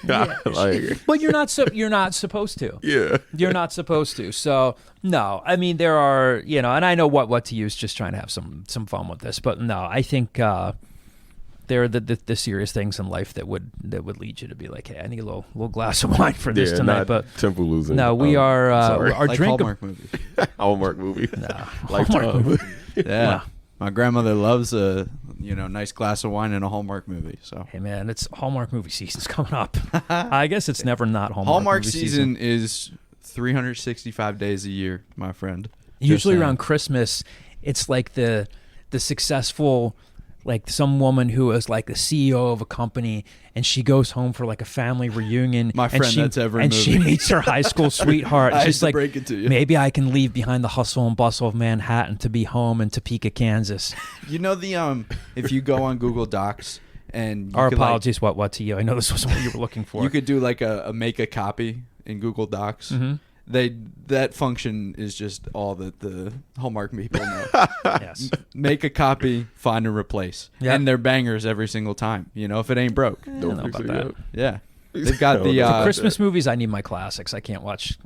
B: But you're not supposed to.
D: Yeah.
B: You're not supposed to. So no, I mean there are, and I know what to use, just trying to have some fun with this. But no, I think there are the serious things in life that would lead you to be like, hey, I need a little glass of wine for this tonight.
D: Not
B: but
D: Temple losing.
B: No, we are our
C: like
B: drink
C: Hallmark movies.
D: Hallmark movie.
B: No,
D: Lifetime.
B: movie.
C: Yeah. My grandmother loves a nice glass of wine in a Hallmark movie. So
B: Hey man, it's Hallmark movie season's coming up. I guess it's never not
C: Hallmark
B: movie
C: season is 365 days a year, my friend.
B: Usually around Christmas, it's like the successful, like some woman who is like the CEO of a company, and she goes home for like a family reunion.
C: My friend, that's every
B: and
C: movie.
B: she meets her high school sweetheart.
C: I
B: She's
C: hate to
B: like,
C: break it to you.
B: maybe I can leave behind the hustle and bustle of Manhattan to be home in Topeka, Kansas.
C: You know if you go on Google Docs and you
B: Our
C: could,
B: apologies, what to you? I know this wasn't what you were looking for.
C: you could do like a make a copy in Google Docs.
B: Mm-hmm.
C: That function is just all that the Hallmark people know.
B: Yes.
C: Make a copy, find and replace.
B: Yep.
C: And they're bangers every single time. If it ain't broke.
B: I don't know
D: fix
B: about
D: it
B: that.
D: up.
C: Yeah. They've got the
B: For Christmas movies, I need my classics. I can't watch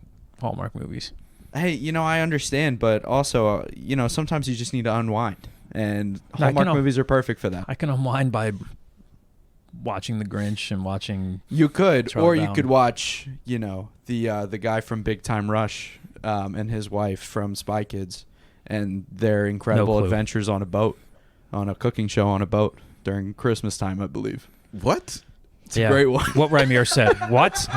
B: Hallmark movies.
C: Hey, I understand, but also, sometimes you just need to unwind. And Hallmark movies are perfect for that.
B: I can unwind by watching The Grinch and watching.
C: You could,
B: Charlie
C: or you
B: Brown.
C: could watch, the guy from Big Time Rush and his wife from Spy Kids and their incredible
B: clue.
C: adventures on a boat, on a cooking show on a boat during Christmas time, I believe.
D: What?
C: It's a great one.
B: What Ramir said. What?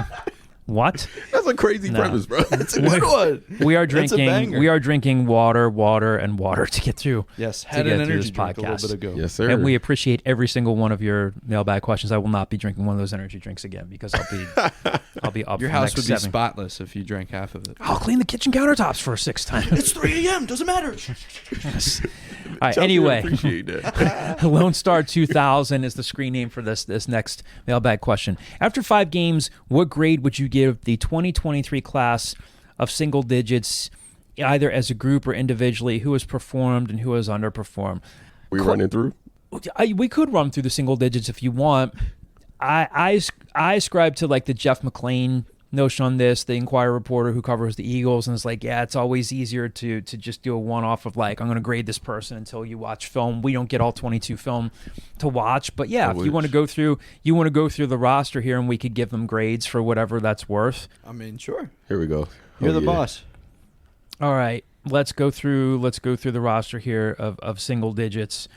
B: What?
D: That's a crazy
B: No.
D: premise, bro.
C: It's a good one.
B: We are
C: That's a
B: drinking.
C: banger.
B: We are drinking water to get through.
C: Yes,
B: to
C: had
B: get
C: an
B: through
C: energy
B: this
C: drink a little
B: podcast.
C: bit ago.
D: Yes, sir.
B: And we appreciate every single one of your mailbag questions. I will not be drinking one of those energy drinks again because I'll be up.
C: Your
B: for the
C: house
B: next
C: would be
B: 7.
C: spotless if you drank half of it.
B: I'll clean the kitchen countertops for a 6th time.
C: It's 3 a.m. Doesn't matter.
B: Yes. All right.
D: Chelsea, I
B: Anyway,
D: appreciate that.
B: Lone Star 2000 is the screen name for this next mailbag question. After 5 games, what grade would you give the 2023 class of single digits, either as a group or individually? Who has performed and who has underperformed?
D: We running through?
B: We could run through the single digits if you want. I ascribe to like the Jeff McClain notion on this, the Inquirer reporter who covers the Eagles, and it's like, yeah, it's always easier to just do a one-off of like, I'm going to grade this person until you watch film. We don't get all 22 film to watch, but yeah, if you want to go through the roster here, and we could give them grades for whatever that's worth.
C: I mean, sure.
D: Here we go.
C: You're the
D: yeah.
C: boss.
B: All right, let's go through the roster here of single digits.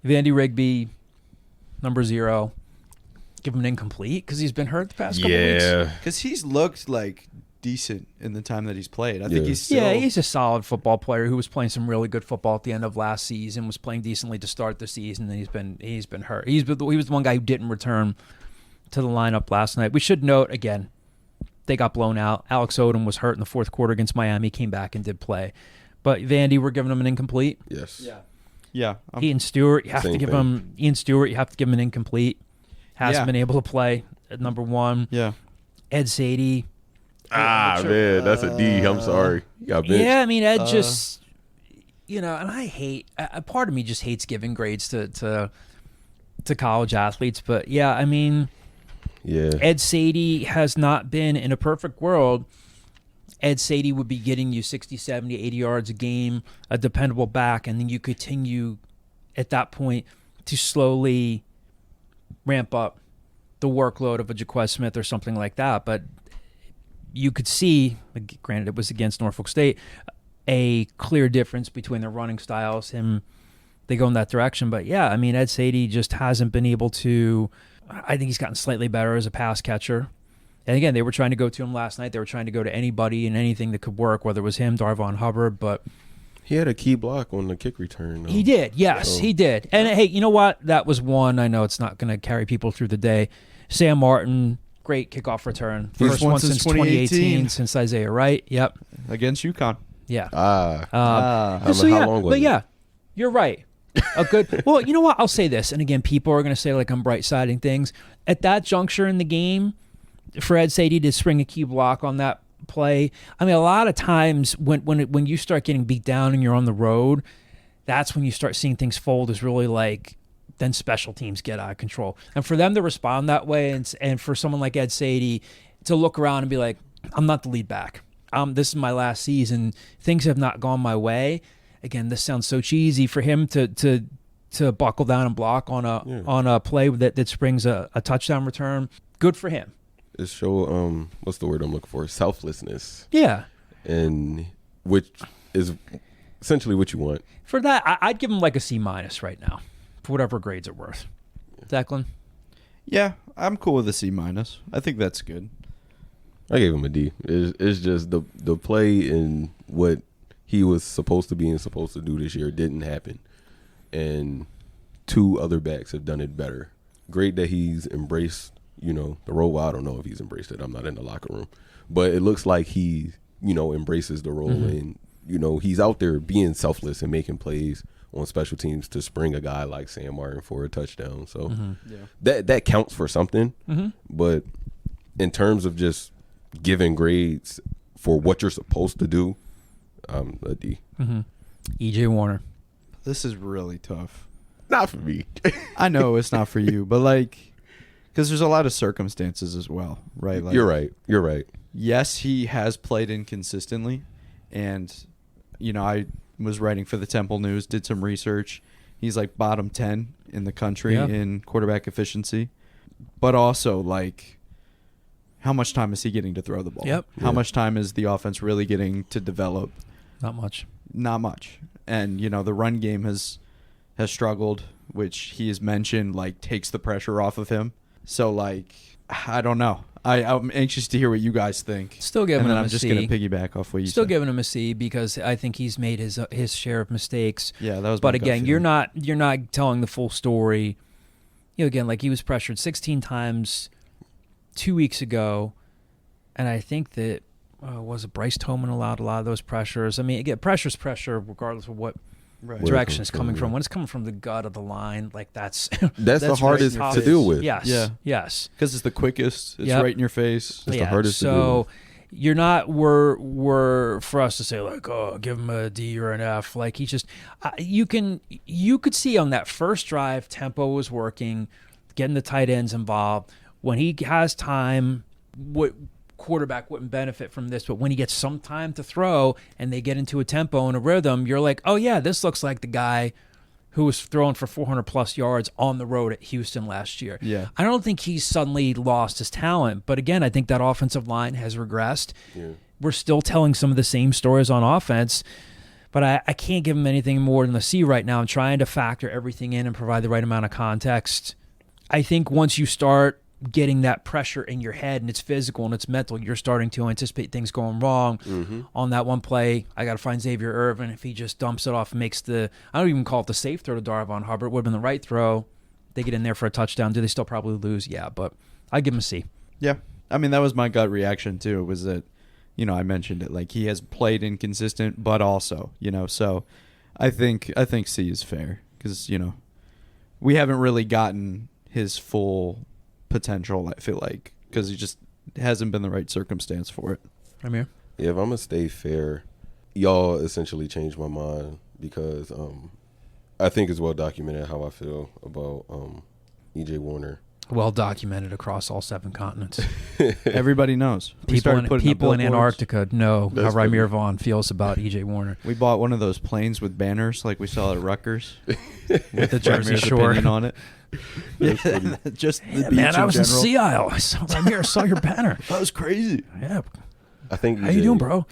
B: Vandy Rigby, number 0. Give him an incomplete because he's been hurt the past couple weeks.
D: Yeah.
C: Because he's looked like decent in the time that he's played. I think he's still...
B: Yeah, he's a solid football player who was playing some really good football at the end of last season, was playing decently to start the season, and he's been hurt. He was the one guy who didn't return to the lineup last night. We should note, again, they got blown out. Alex Odom was hurt in the 4th quarter against Miami, came back and did play. But Vandy, we're giving him an incomplete.
D: Yes.
C: Yeah.
B: Ian Stewart, you have to
D: Same
B: give
D: thing.
B: him an incomplete. Hasn't been able to play. at number 1.
C: Yeah.
B: Ed Sadie.
D: Man, that's a D. I'm sorry. You got benched.
B: Yeah, I mean, Ed just, and I hate, a part of me just hates giving grades to college athletes. But yeah, I mean, Ed Sadie has not been, in a perfect world, Ed Sadie would be getting you 60, 70, 80 yards a game, a dependable back, and then you continue at that point to slowly ramp up the workload of a Jaquez Smith or something like that. But you could see, granted it was against Norfolk State, a clear difference between their running styles. They go in that direction. But yeah, I mean, Ed Sadie just hasn't been able to. I think he's gotten slightly better as a pass catcher. And again, they were trying to go to him last night. They were trying to go to anybody and anything that could work, whether it was him, Darvon Hubbard. But
D: he had a key block on the kick return, though.
B: He did, yes, he did. And hey, you know what? That was one. I know it's not going to carry people through the day. Sam Martin, great kickoff return. First one since 2018, since Isaiah Wright. Yep.
C: Against UConn.
B: Yeah.
D: How long was
B: but
D: it?
B: Yeah, you're right. A good. Well, you know what? I'll say this, and again, people are going to say like I'm bright-siding things. At that juncture in the game, for Ed Sadie to spring a key block on that play, I mean, a lot of times when you start getting beat down and you're on the road, that's when you start seeing things fold. Is really like then special teams get out of control, and for them to respond that way, and for someone like Ed Sadie to look around and be like, I'm not the lead back. This is my last season. Things have not gone my way. Again, this sounds so cheesy for him to buckle down and block on a play that springs a touchdown return. Good for him.
D: It show what's the word I'm looking for? Selflessness.
B: Yeah.
D: And which is essentially what you want.
B: For that, I'd give him like a C- right now, for whatever grades are worth. Declan?
C: Yeah, I'm cool with a C-. I think that's good.
D: I gave him a D. It's just the play and what he was supposed to be and supposed to do this year didn't happen. And 2 other backs have done it better. Great that he's embraced, the role. Well, I don't know if he's embraced it. I'm not in the locker room. But it looks like he, embraces the role. And, he's out there being selfless and making plays on special teams to spring a guy like Sam Martin for a touchdown. So that counts for something. But in terms of just giving grades for what you're supposed to do, a D.
B: E.J. Warner.
C: This is really tough.
D: Not for me.
C: I know it's not for you, but because there's a lot of circumstances as well, right? Like,
D: You're right.
C: Yes, he has played inconsistently, and I was writing for the Temple News, did some research. He's like bottom 10 in the country in quarterback efficiency, but also how much time is he getting to throw the ball?
B: Yep.
C: How much time is the offense really getting to develop?
B: Not much.
C: Not much. And, the run game has struggled, which he has mentioned, takes the pressure off of him. So, I don't know. I'm anxious to hear what you guys think.
B: Still giving him a C.
C: I'm just going to piggyback off what you said.
B: Still giving him a C because I think he's made his share of mistakes.
C: Yeah, that was.
B: But again, you're not telling the full story. Again, he was pressured 16 times 2 weeks ago, and I think that was it Bryce Tolman allowed a lot of those pressures. I mean, again, pressure's pressure regardless of what direction it's coming from. When it's coming from the gut of the line, that's
D: the hardest to deal with.
B: Yes.
C: Yeah.
B: Yes.
C: Because it's the quickest. It's right in your face.
D: It's the hardest to deal with.
B: So you're not we're for us to say give him a D or an F. He just you could see on that first drive tempo was working, getting the tight ends involved. When he has time, what quarterback wouldn't benefit from this, but when he gets some time to throw and they get into a tempo and a rhythm, you're like, oh yeah, this looks like the guy who was throwing for 400 plus yards on the road at Houston last year.
C: Yeah.
B: I don't think he's suddenly lost his talent, but again, I think that offensive line has regressed. Yeah. We're still telling some of the same stories on offense, but I can't give him anything more than a C right now. I'm trying to factor everything in and provide the right amount of context. I think once you start getting that pressure in your head and it's physical and it's mental, you're starting to anticipate things going wrong. On that one play, I got to find Xavier Irvin. If he just dumps it off and makes I don't even call it the safe throw to Darvon Hubbard. It would have been the right throw. They get in there for a touchdown. Do they still probably lose? Yeah, but I give him a C.
C: Yeah. I mean, that was my gut reaction too, was that, I mentioned it. He has played inconsistent, but also, so I think C is fair because, we haven't really gotten his full potential, I feel like, because he just hasn't been the right circumstance for it.
B: Amir?
D: Yeah, if I'm gonna stay fair, y'all essentially changed my mind because I think it's well documented how I feel about EJ Warner.
B: Well documented across all 7 continents.
C: Everybody knows.
B: People in Antarctica know
D: That's
B: how Ramir
D: funny.
B: Vaughn feels about EJ Warner.
C: We bought one of those planes with banners like we saw at Rutgers.
B: With the Jersey
C: Ramir's
B: Shore.
C: opinion on it. Yeah, just the
B: Yeah,
C: beach
B: man, I was in
C: general.
B: Sea Isle. I saw Ramir, I saw your banner.
C: That was crazy.
B: Yeah.
D: I think
B: How you doing, bro?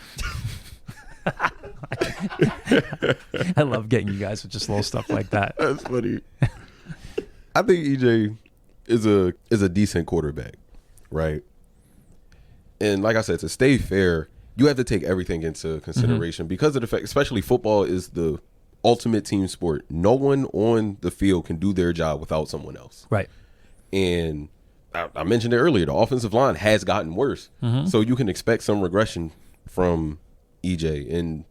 B: I love getting you guys with just little stuff like that.
D: That's funny. I think EJ is a decent quarterback, right? And like I said, to stay fair, you have to take everything into consideration because of the fact, especially football is the ultimate team sport. No one on the field can do their job without someone else.
B: Right.
D: And I mentioned it earlier, the offensive line has gotten worse. So you can expect some regression from EJ. And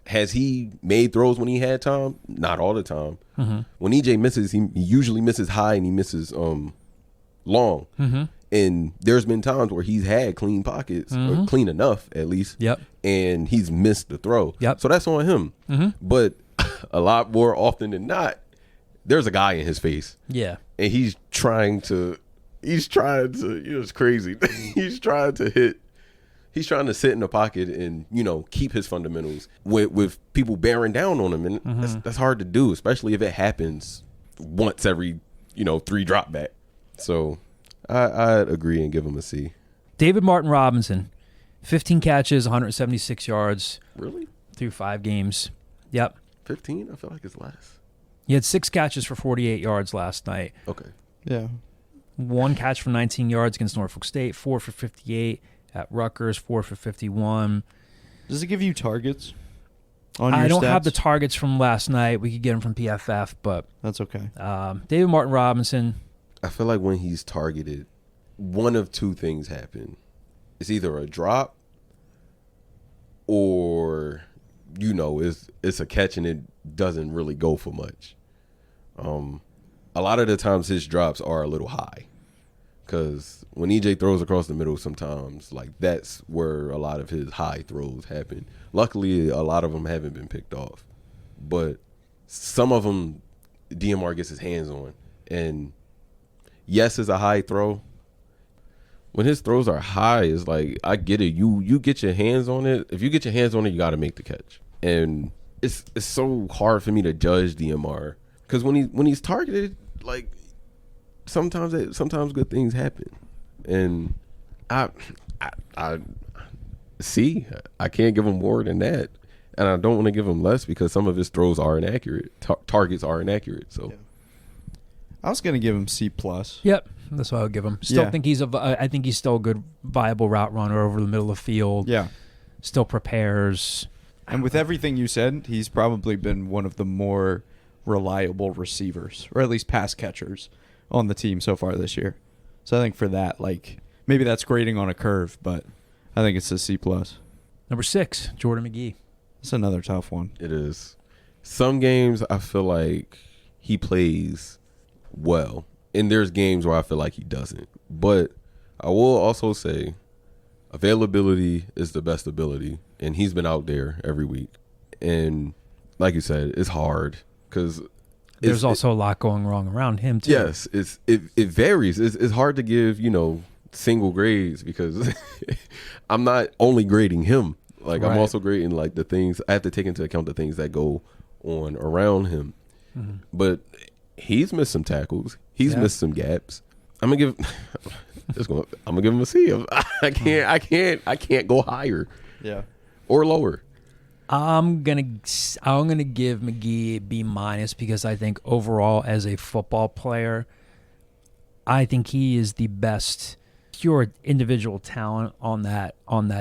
D: has he made throws when he had time? Not all the time. When EJ misses, he usually misses high and he misses long. And there's been times where he's had clean pockets, or clean enough at least.
B: Yep.
D: And he's missed the throw.
B: Yep.
D: So that's on him. But a lot more often than not, there's a guy in his face.
B: Yeah.
D: And he's trying to, it's crazy. He's trying to sit in the pocket and, keep his fundamentals with people bearing down on him. And that's hard to do, especially if it happens once every, 3 drop back. So I'd agree and give him a C.
B: David Martin Robinson, 15 catches, 176 yards
D: Really?
B: through 5 games. Yep.
D: 15? I feel like it's less.
B: He had 6 catches for 48 yards last night.
D: Okay.
C: Yeah.
B: 1 catch for 19 yards against Norfolk State, 4 for 58 at Rutgers, 4 for 51.
C: Does it give you targets on your
B: I don't
C: stats?
B: have the targets from last night. We could get them from PFF, but
C: That's okay.
B: David Martin Robinson.
D: I feel like when he's targeted, one of 2 things happen. It's either a drop or, it's a catch and it doesn't really go for much. A lot of the times his drops are a little high because when EJ throws across the middle sometimes, that's where a lot of his high throws happen. Luckily, a lot of them haven't been picked off. But some of them DMR gets his hands on. And yes, it's a high throw. When his throws are high, it's like, I get it. You get your hands on it. If you get your hands on it, you got to make the catch. And it's so hard for me to judge DMR because when he's targeted, sometimes good things happen. And I can't give him more than that. And I don't want to give him less because some of his throws are inaccurate. Targets are inaccurate. So
C: I was going to give him C+.
B: Yep, that's what I would give him. Still
C: Yeah.
B: think I think he's still a good, viable route runner over the middle of the field.
C: Yeah.
B: Still prepares.
C: And with everything you said, he's probably been one of the more reliable receivers, or at least pass catchers, on the team so far this year. So I think for that, maybe that's grading on a curve, but I think it's a C+.
B: Number 6, Jordan McGee.
C: It's another tough one.
D: it is. Some games I feel like he plays well, and there's games where I feel like he doesn't. But I will also say availability is the best ability, and he's been out there every week. And like you said, it's hard because
B: There's also a lot going wrong around him too.
D: yes, it varies. It's hard to give single grades because I'm not only grading him. I'm
B: Right.
D: also grading the things I have to take into account, the things that go on around him. But he's missed some tackles. He's missed some gaps. I'm gonna give him a C. I can't go higher
C: Yeah.
D: or lower.
B: I'm gonna give McGee a B- because I think overall as a football player, I think he is the best pure individual talent on that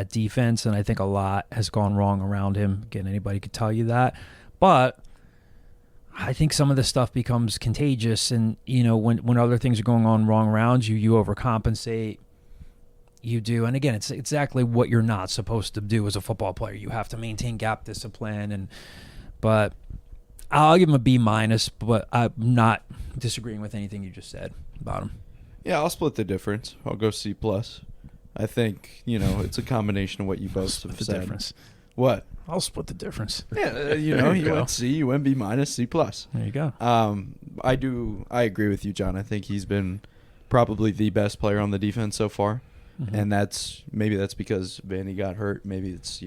B: defense, and I think a lot has gone wrong around him. Again, anybody could tell you that, but I think some of this stuff becomes contagious, and when other things are going on wrong around you, you overcompensate. You do, and again, it's exactly what you're not supposed to do as a football player. You have to maintain gap discipline, but I'll give him a B-, but I'm not disagreeing with anything you just said about him.
C: Yeah, I'll split the difference. I'll go C+. I think, it's a combination of what you both have
B: The
C: said.
B: difference.
C: What?
B: I'll split the difference.
C: Yeah,
B: There
C: you
B: you go.
C: went C, you went B-, C+.
B: There you go.
C: I agree with you, John. I think he's been probably the best player on the defense so far.
B: Mhm.
C: And maybe that's because Vandy got hurt. Maybe it's,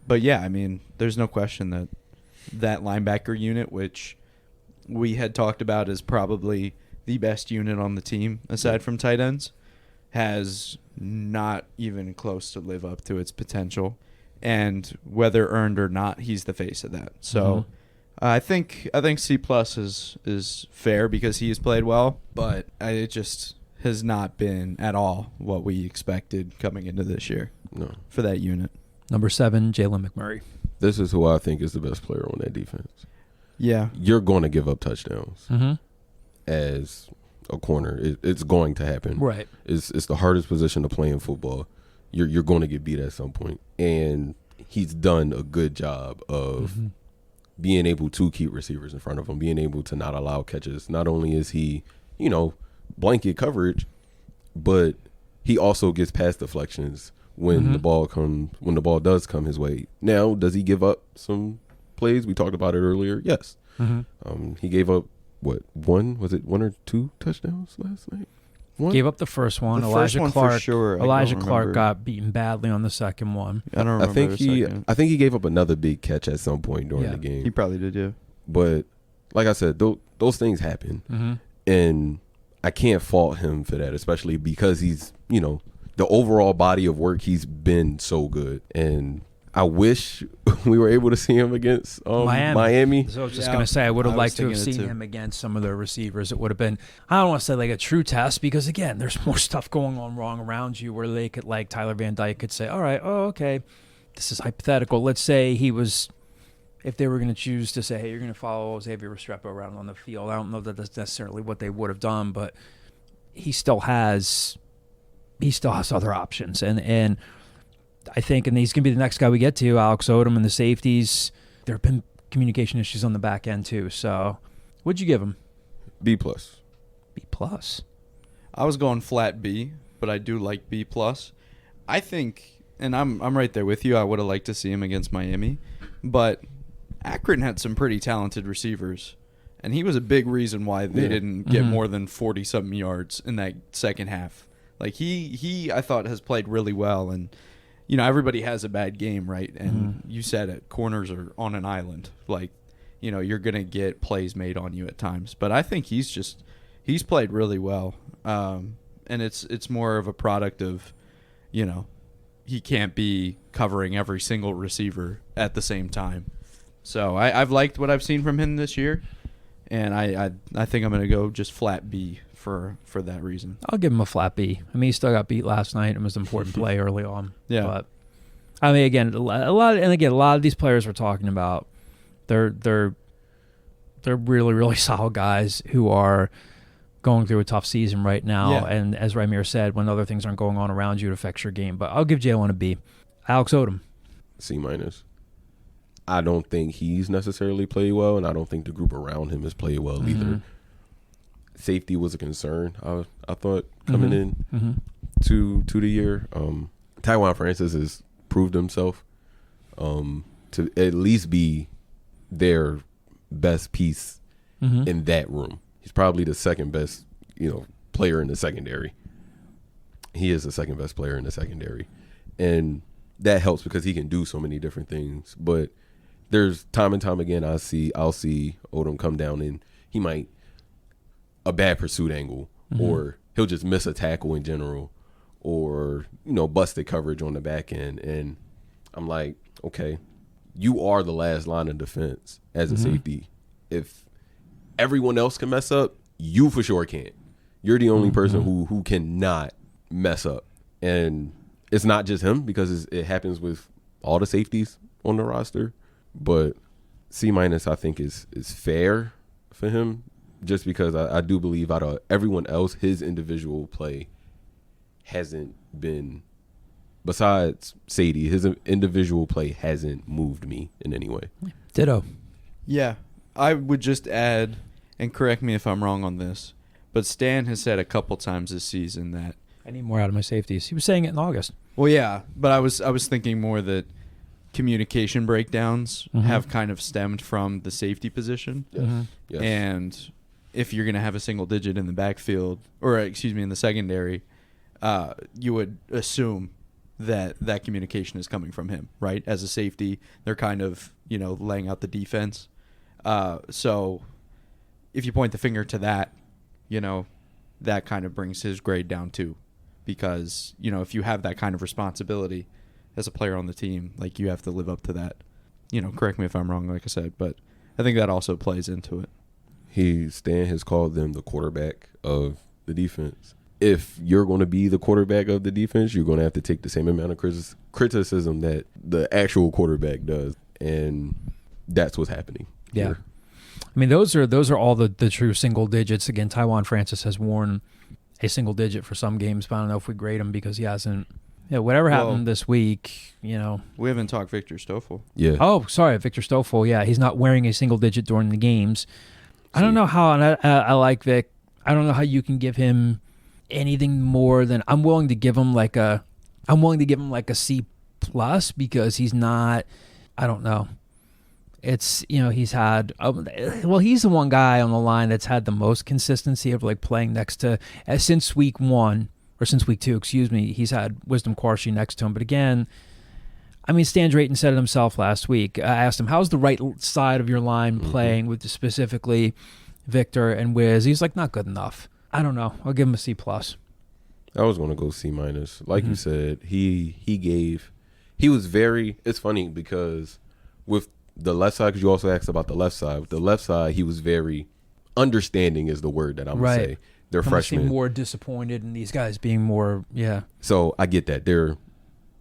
C: But yeah, I mean, there's no question that linebacker unit, which we had talked about as probably the best unit on the team, aside from tight ends, has not even close to live up to its potential. And whether earned or not, he's the face of that. So I think C+ is fair because he has played well, but it just has not been at all what we expected coming into this year
D: No.
C: for that unit.
B: Number 7, Jalen McMurray.
D: This is who I think is the best player on that defense.
C: Yeah.
D: You're going to give up touchdowns
B: Mm-hmm.
D: as a corner. It's going to happen.
B: Right.
D: It's the hardest position to play in football. You're going to get beat at some point. And he's done a good job of being able to keep receivers in front of him, being able to not allow catches. Not only is he, blanket coverage, but he also gets pass deflections when the ball does come his way. Now, does he give up some plays? We talked about it earlier. Yes. He gave up one or two touchdowns last night? One?
B: Gave up the first one.
C: The
B: Elijah
C: first one
B: Clark.
C: for sure. I
B: Elijah
C: don't
B: Clark
C: remember.
B: got beaten badly on the second one.
C: I don't remember.
D: I think he gave up another big catch at some point during the game.
C: He probably did, yeah.
D: But like I said, those things happen. And I can't fault him for that, especially because he's, the overall body of work, he's been so good. And I wish we were able to see him against Miami.
B: So I was just going to say, I would have
C: I was
B: liked to have
C: thinking it
B: seen
C: too.
B: him against some of the receivers. It would have been, I don't want to say like a true test because, again, there's more stuff going on wrong around you where they could, like Tyler Van Dyke could say, all right, okay, this is hypothetical. Let's say if they were going to choose to say, hey, you're going to follow Xavier Restrepo around on the field. I don't know that that's necessarily what they would have done, but he still has other options. And I think, and he's going to be the next guy we get to, Alex Odom and the safeties. There have been communication issues on the back end too. So, what'd you give him?
D: B+.
B: B+.
C: I was going flat B, but I do like B+. I think, and I'm right there with you, I would have liked to see him against Miami, but Akron had some pretty talented receivers, and he was a big reason why they didn't get more than 40-something yards in that second half. Like, he I thought, has played really well, and everybody has a bad game, right? And you said it, corners are on an island. Like, you're going to get plays made on you at times. But I think he's played really well. And it's more of a product of, he can't be covering every single receiver at the same time. So I've liked what I've seen from him this year. And I think I'm going to go just flat B for that reason.
B: I'll give him a flat B. I mean, he still got beat last night and was an important play early on.
C: Yeah.
B: But I mean, again, a lot of these players we're talking about, they're really, really solid guys who are going through a tough season right now.
C: Yeah.
B: And as Ramir said, when other things aren't going on around you, it affects your game. But I'll give Jalen a B. Alex Odom.
D: C-. I don't think he's necessarily played well, and I don't think the group around him has played well either. Safety was a concern, I thought, coming in to the year. Tywan Francis has proved himself to at least be their best piece in that room. He's probably the second best, player in the secondary. He is the second best player in the secondary. And that helps because he can do so many different things. But there's time and time again I'll see Odom come down and he might a bad pursuit angle or he'll just miss a tackle in general or, busted coverage on the back end. And I'm like, okay, you are the last line of defense as a safety. If everyone else can mess up, you for sure can't. You're the only person who cannot mess up. And it's not just him because it happens with all the safeties on the roster. But C- I think is fair for him just because I do believe out of everyone else, his individual play hasn't been, besides Sadie, his individual play hasn't moved me in any way.
B: Ditto.
C: Yeah. I would just add, and correct me if I'm wrong on this, But Stan has said a couple times this season that
B: I need more out of my safeties. He was saying it in August.
C: well, yeah, but I was thinking more that communication breakdowns have kind of stemmed from the safety position.
D: Yes. Yes.
C: And if you're going to have a single digit in the backfield, or excuse me, in the secondary, you would assume that communication is coming from him, right? As a safety, they're kind of, laying out the defense. So if you point the finger to that, that kind of brings his grade down too. Because, if you have that kind of responsibility as a player on the team, like, you have to live up to that. Correct me if I'm wrong, like I said, but I think that also plays into it.
D: Stan has called them the quarterback of the defense. If you're going to be the quarterback of the defense, you're going to have to take the same amount of criticism that the actual quarterback does, and that's what's happening.
B: Yeah.
D: here.
B: I mean, those are all the true single digits. Again, Tywan Francis has worn a single digit for some games, but I don't know if we grade him because he hasn't. Whatever happened this week,
C: We haven't talked Victor Stoffel.
D: Yeah.
B: Oh, sorry, Victor Stoffel. Yeah, he's not wearing a single digit during the games. I don't know how, and I like Vic. I don't know how you can give him anything more than I'm willing to give him like a C plus because he's not. I don't know. It's he's had he's the one guy on the line that's had the most consistency of like playing next to since week 1 or since week 2, excuse me. He's had Wisdom Quarshie next to him, but again, I mean, Stan Drayton said it himself last week. I asked him, how's the right side of your line playing with specifically Victor and Wiz? He's like, not good enough. I don't know. I'll give him a C plus.
D: I was going to go C minus. Like you said, he was very, it's funny because with the left side, because you also asked about the left side. With the left side, he was very understanding is the word that I'm going to say. They're freshmen.
B: More disappointed in these guys being more, yeah.
D: So I get that. They're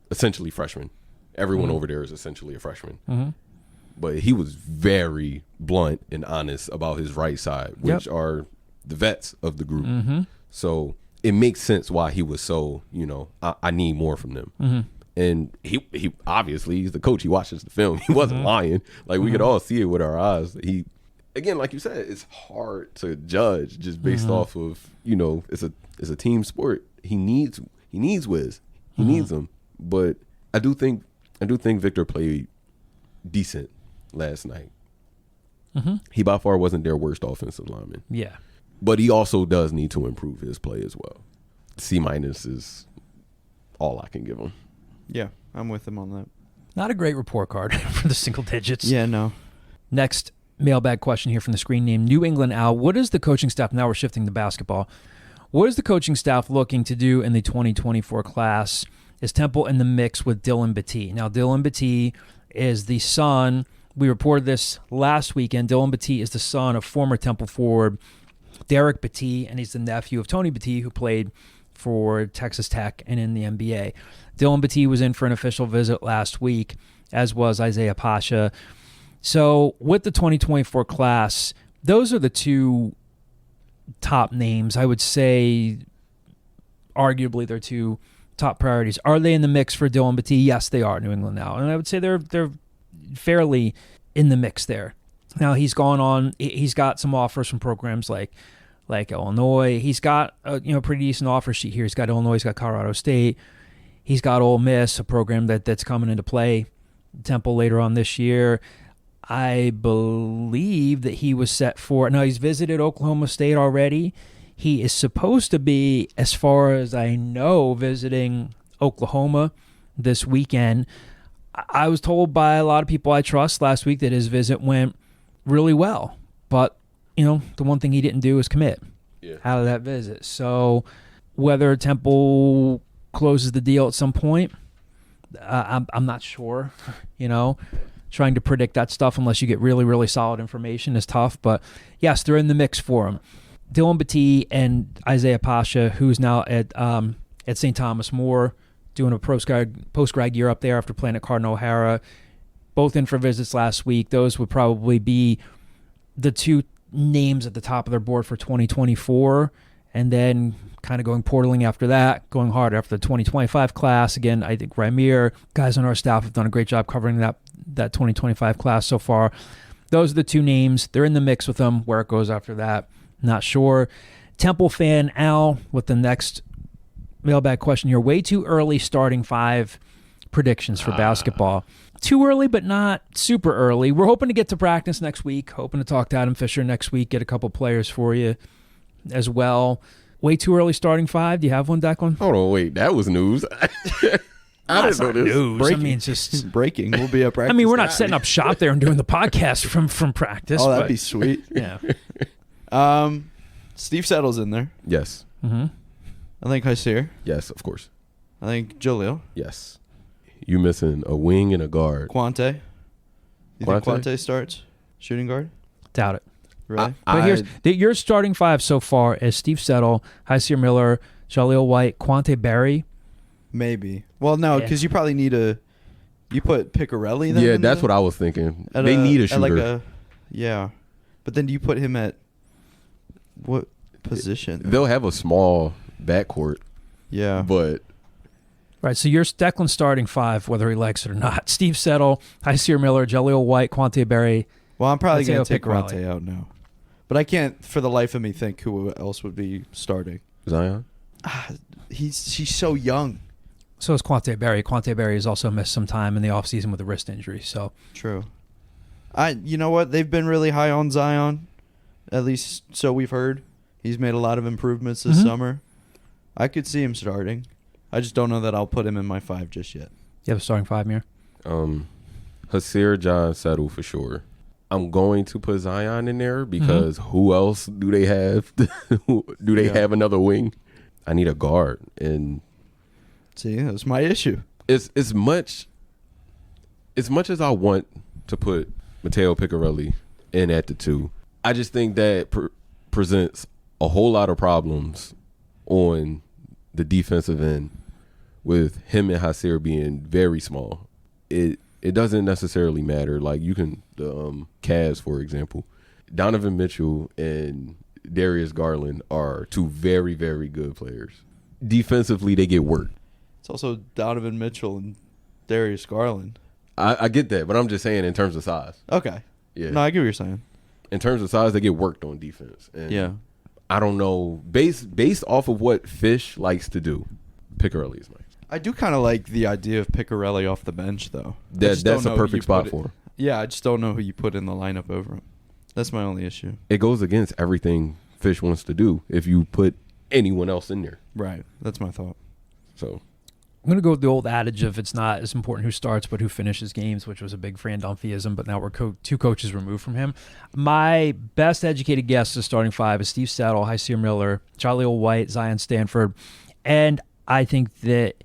D: essentially freshmen. Everyone over there is essentially a freshman.
B: Mm-hmm.
D: But he was very blunt and honest about his right side, which are the vets of the group.
B: Mm-hmm.
D: So it makes sense why he was so, I need more from them.
B: Mm-hmm.
D: And he obviously, he's the coach. He watches the film. He wasn't lying. Like, we could all see it with our eyes. Again, like you said, it's hard to judge just based off of, it's a team sport. He needs Wiz. He needs him. But I do think Victor played decent last night.
B: Mm-hmm.
D: He by far wasn't their worst offensive lineman.
B: Yeah.
D: But he also does need to improve his play as well. C minus is all I can give him.
C: Yeah, I'm with him on that.
B: Not a great report card for the single digits.
C: Yeah, no.
B: Next mailbag question here from the screen name New England Al. What is the coaching staff, now we're shifting to basketball, what is the coaching staff looking to do in the 2024 class? Is Temple in the mix with Dylan Battie? Now, Dylan Battie is the son, we reported this last weekend, Dylan Battie is the son of former Temple forward Derek Battie, and he's the nephew of Tony Battie, who played for Texas Tech and in the NBA. Dylan Battie was in for an official visit last week, as was Isaiah Pasha. So with the 2024 class, those are the two top names. I would say arguably they're two top priorities. Are they in the mix for Dylan Battie? Yes, they are, New England now. And I would say they're fairly in the mix there. Now he's got some offers from programs like Illinois. He's got a pretty decent offer sheet here. He's got Illinois, he's got Colorado State. He's got Ole Miss, a program that's coming into play, Temple later on this year. I believe that he was set for, now he's visited Oklahoma State already. He is supposed to be, as far as I know, visiting Oklahoma this weekend. I was told by a lot of people I trust last week that his visit went really well. But, the one thing he didn't do is commit out of that visit. So whether Temple closes the deal at some point, I'm not sure, Trying to predict that stuff unless you get really, really solid information is tough. But, yes, they're in the mix for him. Dylan Battie and Isaiah Pasha, who's now at St. Thomas More, doing a post-grad year up there after playing at Cardinal O'Hara, both in for visits last week. Those would probably be the two names at the top of their board for 2024, and then kind of going portaling after that, going hard after the 2025 class. Again, I think Ramir, guys on our staff have done a great job covering that 2025 class so far. Those are the two names. They're in the mix with them. Where it goes after that, not sure. Temple fan Al with the next mailbag question here. Way too early starting 5 predictions for basketball. Too early, but not super early. We're hoping to get to practice next week. Hoping to talk to Adam Fisher next week. Get a couple players for you as well. Way too early starting 5. Do you have one, Declan?
D: Hold on, wait. That was news. I didn't know this.
B: News.
C: Breaking.
B: I mean, it's just.
C: Breaking. We'll be a practice.
B: I mean, we're not setting up shop there and doing the podcast from practice.
C: Oh, that'd
B: but,
C: be sweet.
B: yeah.
C: Steve Settle's in there.
D: Yes.
B: Mm-hmm.
C: I think Hysier.
D: Yes, of course.
C: I think Jaleel.
D: Yes. You missing a wing and a guard.
C: Quante. You think Quante starts? Shooting guard?
B: Doubt it.
C: Really?
B: But your starting 5 so far is Steve Settle, Hysier Miller, Jaleel White, Quante Berry.
C: Maybe. Well, no, because you probably need you put Picarelli then?
D: Yeah, that's what I was thinking. They need a shooter.
C: Yeah. But then do you put him at what position?
D: They'll have a small backcourt.
C: Yeah.
D: But
B: Right, so you're Declan starting 5, whether he likes it or not. Steve Settle, Hysier Miller, Jaleel White, Quante Berry.
C: Well, I'm probably going
B: Mateo
C: to take
B: Picarelli.
C: Quante out now. But I can't, for the life of me, think who else would be starting.
D: Zion?
C: He's so young.
B: So is Quante Berry. Quante Berry has also missed some time in the offseason with a wrist injury. So
C: True. You know what? They've been really high on Zion, at least so we've heard. He's made a lot of improvements this summer. I could see him starting. I just don't know that I'll put him in my 5 just yet.
B: you have a starting 5 here?
D: Hysier, John, Settle for sure. I'm going to put Zion in there because who else do they have? Do they have another wing? I need a guard, and
C: see, that's my issue.
D: as much as I want to put Mateo Picarelli in at the 2, I just think that presents a whole lot of problems on the defensive end with him and Hysier being very small. It doesn't necessarily matter. Like you can the Cavs, for example, Donovan Mitchell and Darius Garland are 2 very, very good players. Defensively, they get work.
C: It's also Donovan Mitchell and Darius Garland.
D: I get that, but I'm just saying in terms of size.
C: Okay.
D: Yeah.
C: No, I get what you're saying.
D: In terms of size, they get worked on defense. And
C: Yeah.
D: I don't know. Based off of what Fish likes to do, Picarelli is nice.
C: I do kind of like the idea of Picarelli off the bench, though.
D: That's a perfect spot for him.
C: Yeah, I just don't know who you put in the lineup over him. That's my only issue.
D: It goes against everything Fish wants to do if you put anyone else in there.
C: Right. That's my thought.
D: So
B: I'm going to go with the old adage of it's not as important who starts but who finishes games, which was a big Fran Dunphyism, but now we're 2 coaches removed from him. My best educated guess is starting 5 is Steve Settle, Hysier Miller, Jaleel White, Zion Stanford. And I think that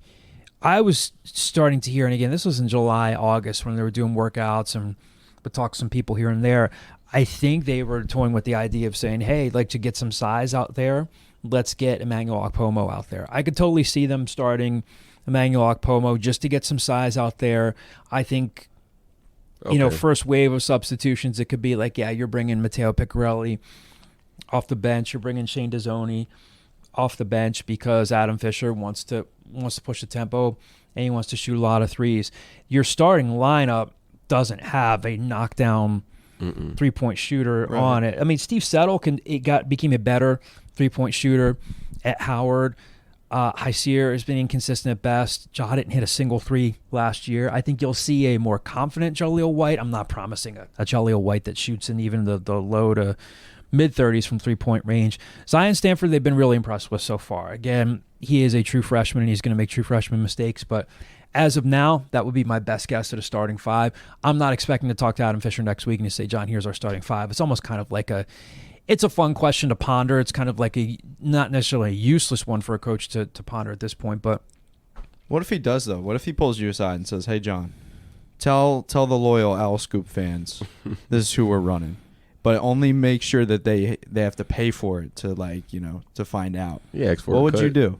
B: I was starting to hear, and again, this was in July, August, when they were doing workouts and would talk to some people here and there. I think they were toying with the idea of saying, hey, like to get some size out there, let's get Emmanuel Okpomo out there. I could totally see them starting Emmanuel Okpomo just to get some size out there. I think, first wave of substitutions, it could be like, yeah, you're bringing Mateo Picarelli off the bench. You're bringing Shane Dezzoni off the bench because Adam Fisher wants to push the tempo and he wants to shoot a lot of threes. Your starting lineup doesn't have a knockdown three-point shooter on it. I mean, Steve Settle became a better three-point shooter at Howard. Hysier has been inconsistent at best. Ja didn't hit a single 3 last year. I think you'll see a more confident Jaleel White. I'm not promising a Jaleel White that shoots in even the low to mid-30s from three-point range. Zion Stanford, they've been really impressed with so far. Again, he is a true freshman, and he's going to make true freshman mistakes, but as of now, that would be my best guess at a starting 5. I'm not expecting to talk to Adam Fisher next week and to say, John, here's our starting 5. It's almost kind of like it's a fun question to ponder. It's kind of like not necessarily a useless one for a coach to ponder at this point, but
C: what if he does, though? What if he pulls you aside and says, hey, John, tell the loyal Owl Scoop fans this is who we're running, but only make sure that they have to pay for it to to find out.
D: Yeah,
C: what would you do?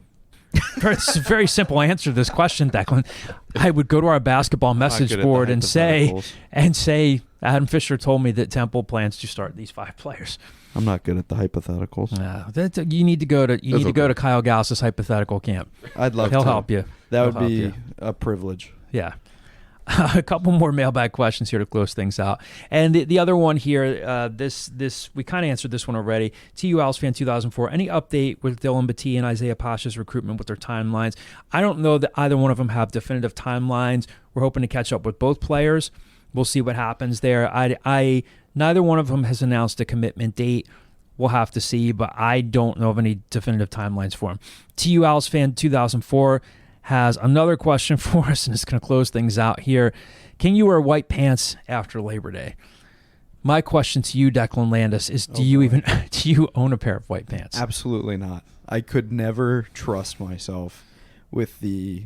B: It's a very simple answer to this question, Declan. I would go to our basketball message board and say, Adam Fisher told me that Temple plans to start these 5 players.
C: I'm not good at the hypotheticals.
B: You need to go to Kyle Gauss's hypothetical camp.
C: I'd love
B: He'll
C: to.
B: help you.
C: That would be a privilege.
B: Yeah. A couple more mailbag questions here to close things out. And the other one here, this we kind of answered this one already. TU Owls fan 2004. Any update with Dylan Battie and Isaiah Pasha's recruitment with their timelines? I don't know that either one of them have definitive timelines. We're hoping to catch up with both players. We'll see what happens there. Neither one of them has announced a commitment date. We'll have to see, but I don't know of any definitive timelines for him. TU Owls fan 2004 has another question for us, and it's going to close things out here. Can you wear white pants after Labor Day? My question to you, Declan Landis, is do you own a pair of white pants?
C: Absolutely not. I could never trust myself with the,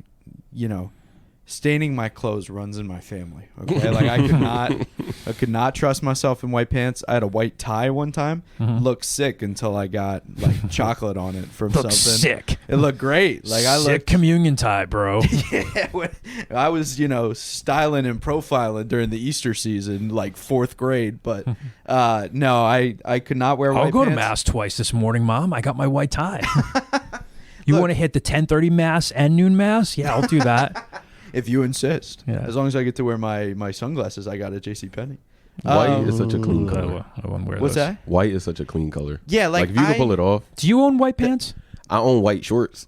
C: staining my clothes runs in my family. Okay, like I could not trust myself in white pants. I had a white tie one time. Looked sick until I got like chocolate on it from something.
B: Sick.
C: It looked great. Like I
B: sick
C: looked
B: communion tie, bro.
C: Yeah, I was styling and profiling during the Easter season, like 4th grade. But no, I could not wear white pants.
B: I'll go to mass twice this morning, Mom. I got my white tie. You want to hit the 10:30 mass and noon mass? Yeah, I'll do that.
C: If you insist.
B: Yeah.
C: As long as I get to wear my sunglasses I got at JCPenney.
D: White is such a clean color.
B: I wouldn't wear
C: What's
B: those.
C: that?
D: White is such a clean color.
C: Yeah, like
D: if you can pull it off.
B: Do you own white pants?
D: I own white shorts.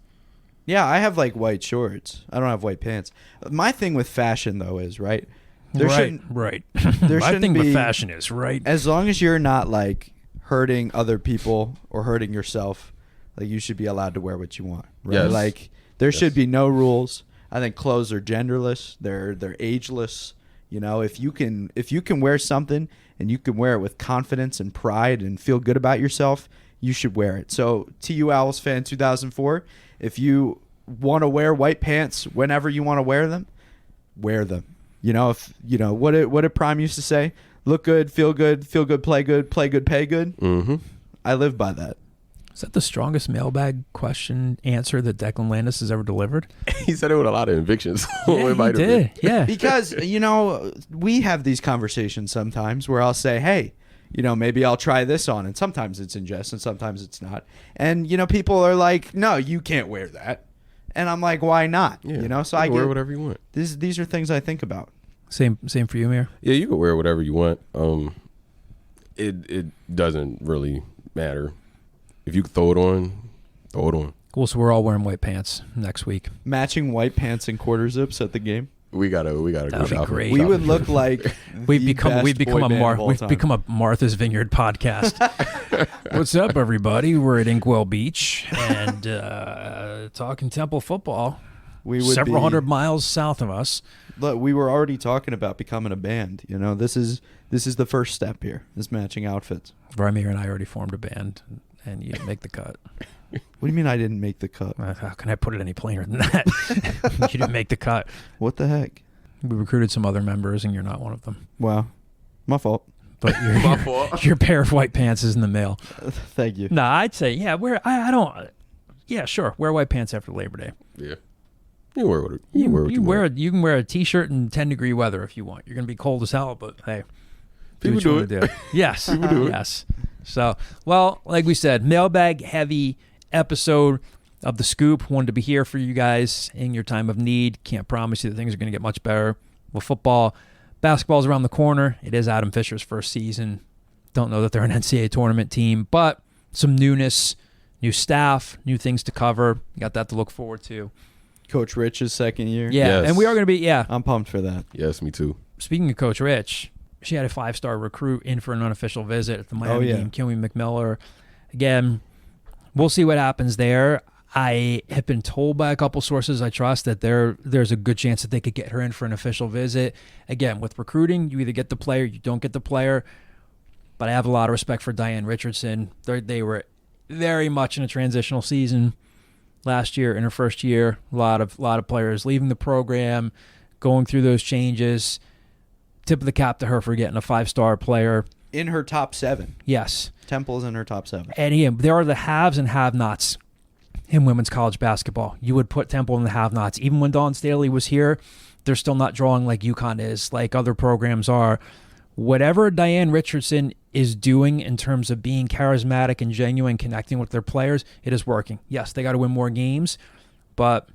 C: Yeah, I have like white shorts. I don't have white pants. My thing with fashion though is, right? There shouldn't
B: Right.
C: There
B: My
C: shouldn't
B: thing
C: be,
B: with fashion is, right?
C: as long as you're not like hurting other people or hurting yourself, like you should be allowed to wear what you want. Right?
D: Yes.
C: Like there should be no rules. I think clothes are genderless. They're ageless. If you can wear something and you can wear it with confidence and pride and feel good about yourself, you should wear it. So TU Owls fan 2004, if you want to wear white pants whenever you want to wear them, wear them. What did Prime used to say? Look good, play good, pay good.
D: Mm-hmm.
C: I live by that.
B: Is that the strongest mailbag question answer that Declan Landis has ever delivered?
D: He said it with a lot of convictions.
B: Yeah, he did. Yeah.
C: Because, we have these conversations sometimes where I'll say, hey, maybe I'll try this on. And sometimes it's in jest and sometimes it's not. And, people are like, no, you can't wear that. And I'm like, why not?
D: Yeah,
C: So I
D: can wear whatever you want.
C: These are things I think about.
B: Same for you, Mir?
D: Yeah, you can wear whatever you want. It doesn't really matter. If you throw it on.
B: Cool. So we're all wearing white pants next week.
C: Matching white pants and quarter zips at the game.
D: We gotta go
B: That'd be
D: shopping.
B: great.
C: We would look like
B: We've become a Martha's Vineyard podcast. What's up, everybody? We're at Inkwell Beach and talking Temple football.
C: We would
B: several hundred miles south of us.
C: Look, we were already talking about becoming a band. This is the first step here. Is matching outfits.
B: Ramir and I already formed a band, and you didn't make the cut.
C: What do you mean I didn't make the cut?
B: How can I put it any plainer than that? You didn't make the cut.
C: What the heck?
B: We recruited some other members, and you're not one of them.
C: Wow, my fault.
B: But your pair of white pants is in the mail.
C: Thank you.
B: No, I'd say I don't. Yeah, sure. Wear white pants after Labor Day.
D: Yeah. You can wear what you want.
B: You can wear a t-shirt in 10-degree weather if you want. You're gonna be cold as hell, but hey,
D: People do it.
B: Yes,
D: People do it.
B: Yes. So, well, like we said, mailbag heavy episode of The Scoop. Wanted to be here for you guys in your time of need. Can't promise you that things are going to get much better with football. Basketball's around the corner. It is Adam Fisher's first season. Don't know that they're an NCAA tournament team, but some newness, new staff, new things to cover. You got that to look forward to.
C: Coach Rich's second year.
B: Yeah,
D: Yes.
B: and we are going to be,
C: I'm pumped for that.
D: Yes, me too.
B: Speaking of Coach Rich, she had a 5-star recruit in for an unofficial visit at the Miami game, Kimmy McMiller. Again, we'll see what happens there. I have been told by a couple sources I trust that there's a good chance that they could get her in for an official visit. Again, with recruiting, you either get the player, you don't get the player. But I have a lot of respect for Diane Richardson. They were very much in a transitional season last year, in her first year. A lot of players leaving the program, going through those changes. Tip of the cap to her for getting a 5-star player.
C: In her top 7.
B: Yes.
C: Temple's in her top 7.
B: And again, there are the haves and have-nots in women's college basketball. You would put Temple in the have-nots. Even when Dawn Staley was here, they're still not drawing like UConn is, like other programs are. Whatever Diane Richardson is doing in terms of being charismatic and genuine, connecting with their players, it is working. Yes, they got to win more games, but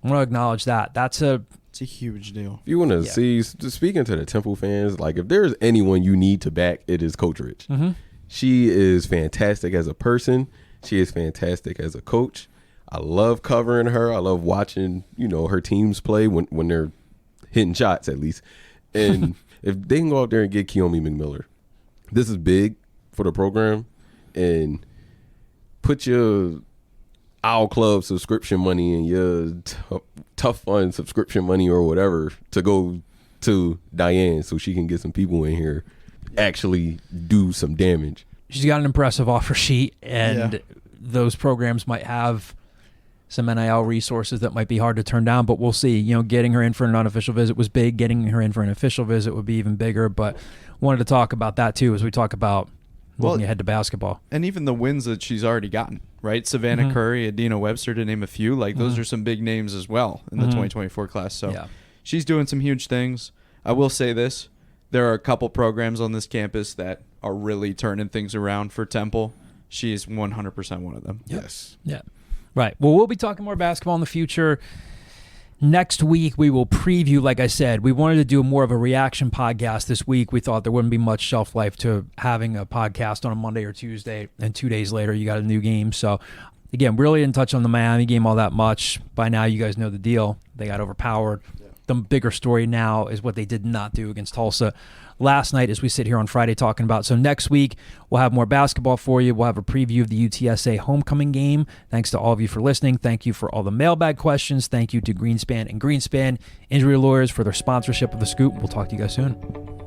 B: I want to acknowledge that. It's
E: It's a huge deal.
D: If you want to see, speaking to the Temple fans, like if there's anyone you need to back, it is Coach Rich.
B: Mm-hmm.
D: She is fantastic as a person. She is fantastic as a coach. I love covering her. I love watching, her teams play when they're hitting shots, at least. And if they can go out there and get Keomi McMiller, this is big for the program. And put your Owl Club subscription money and your Tough Fun subscription money or whatever to go to Diane so she can get some people in here actually do some damage.
B: She's got an impressive offer sheet, and those programs might have some NIL resources that might be hard to turn down, but we'll see. Getting her in for an unofficial visit was big. Getting her in for an official visit would be even bigger, but wanted to talk about that too as we talk about looking ahead to basketball.
C: And even the wins that she's already gotten, right? Savannah Curry, Adina Webster, to name a few. Those are some big names as well in the 2024 class. So she's doing some huge things. I will say this. There are a couple programs on this campus that are really turning things around for Temple. She is 100% one of them.
D: Yes.
B: Yeah. Right. Well, we'll be talking more basketball in the future. Next week, we will preview, like I said, we wanted to do more of a reaction podcast this week. We thought there wouldn't be much shelf life to having a podcast on a Monday or Tuesday, and 2 days later, you got a new game. So, again, really didn't touch on the Miami game all that much. By now, you guys know the deal. They got overpowered. The bigger story now is what they did not do against Tulsa last night as we sit here on Friday talking about. So next week, we'll have more basketball for you. We'll have a preview of the UTSA homecoming game. Thanks to all of you for listening. Thank you for all the mailbag questions. Thank you to Greenspan and Greenspan Injury Lawyers for their sponsorship of The Scoop. We'll talk to you guys soon.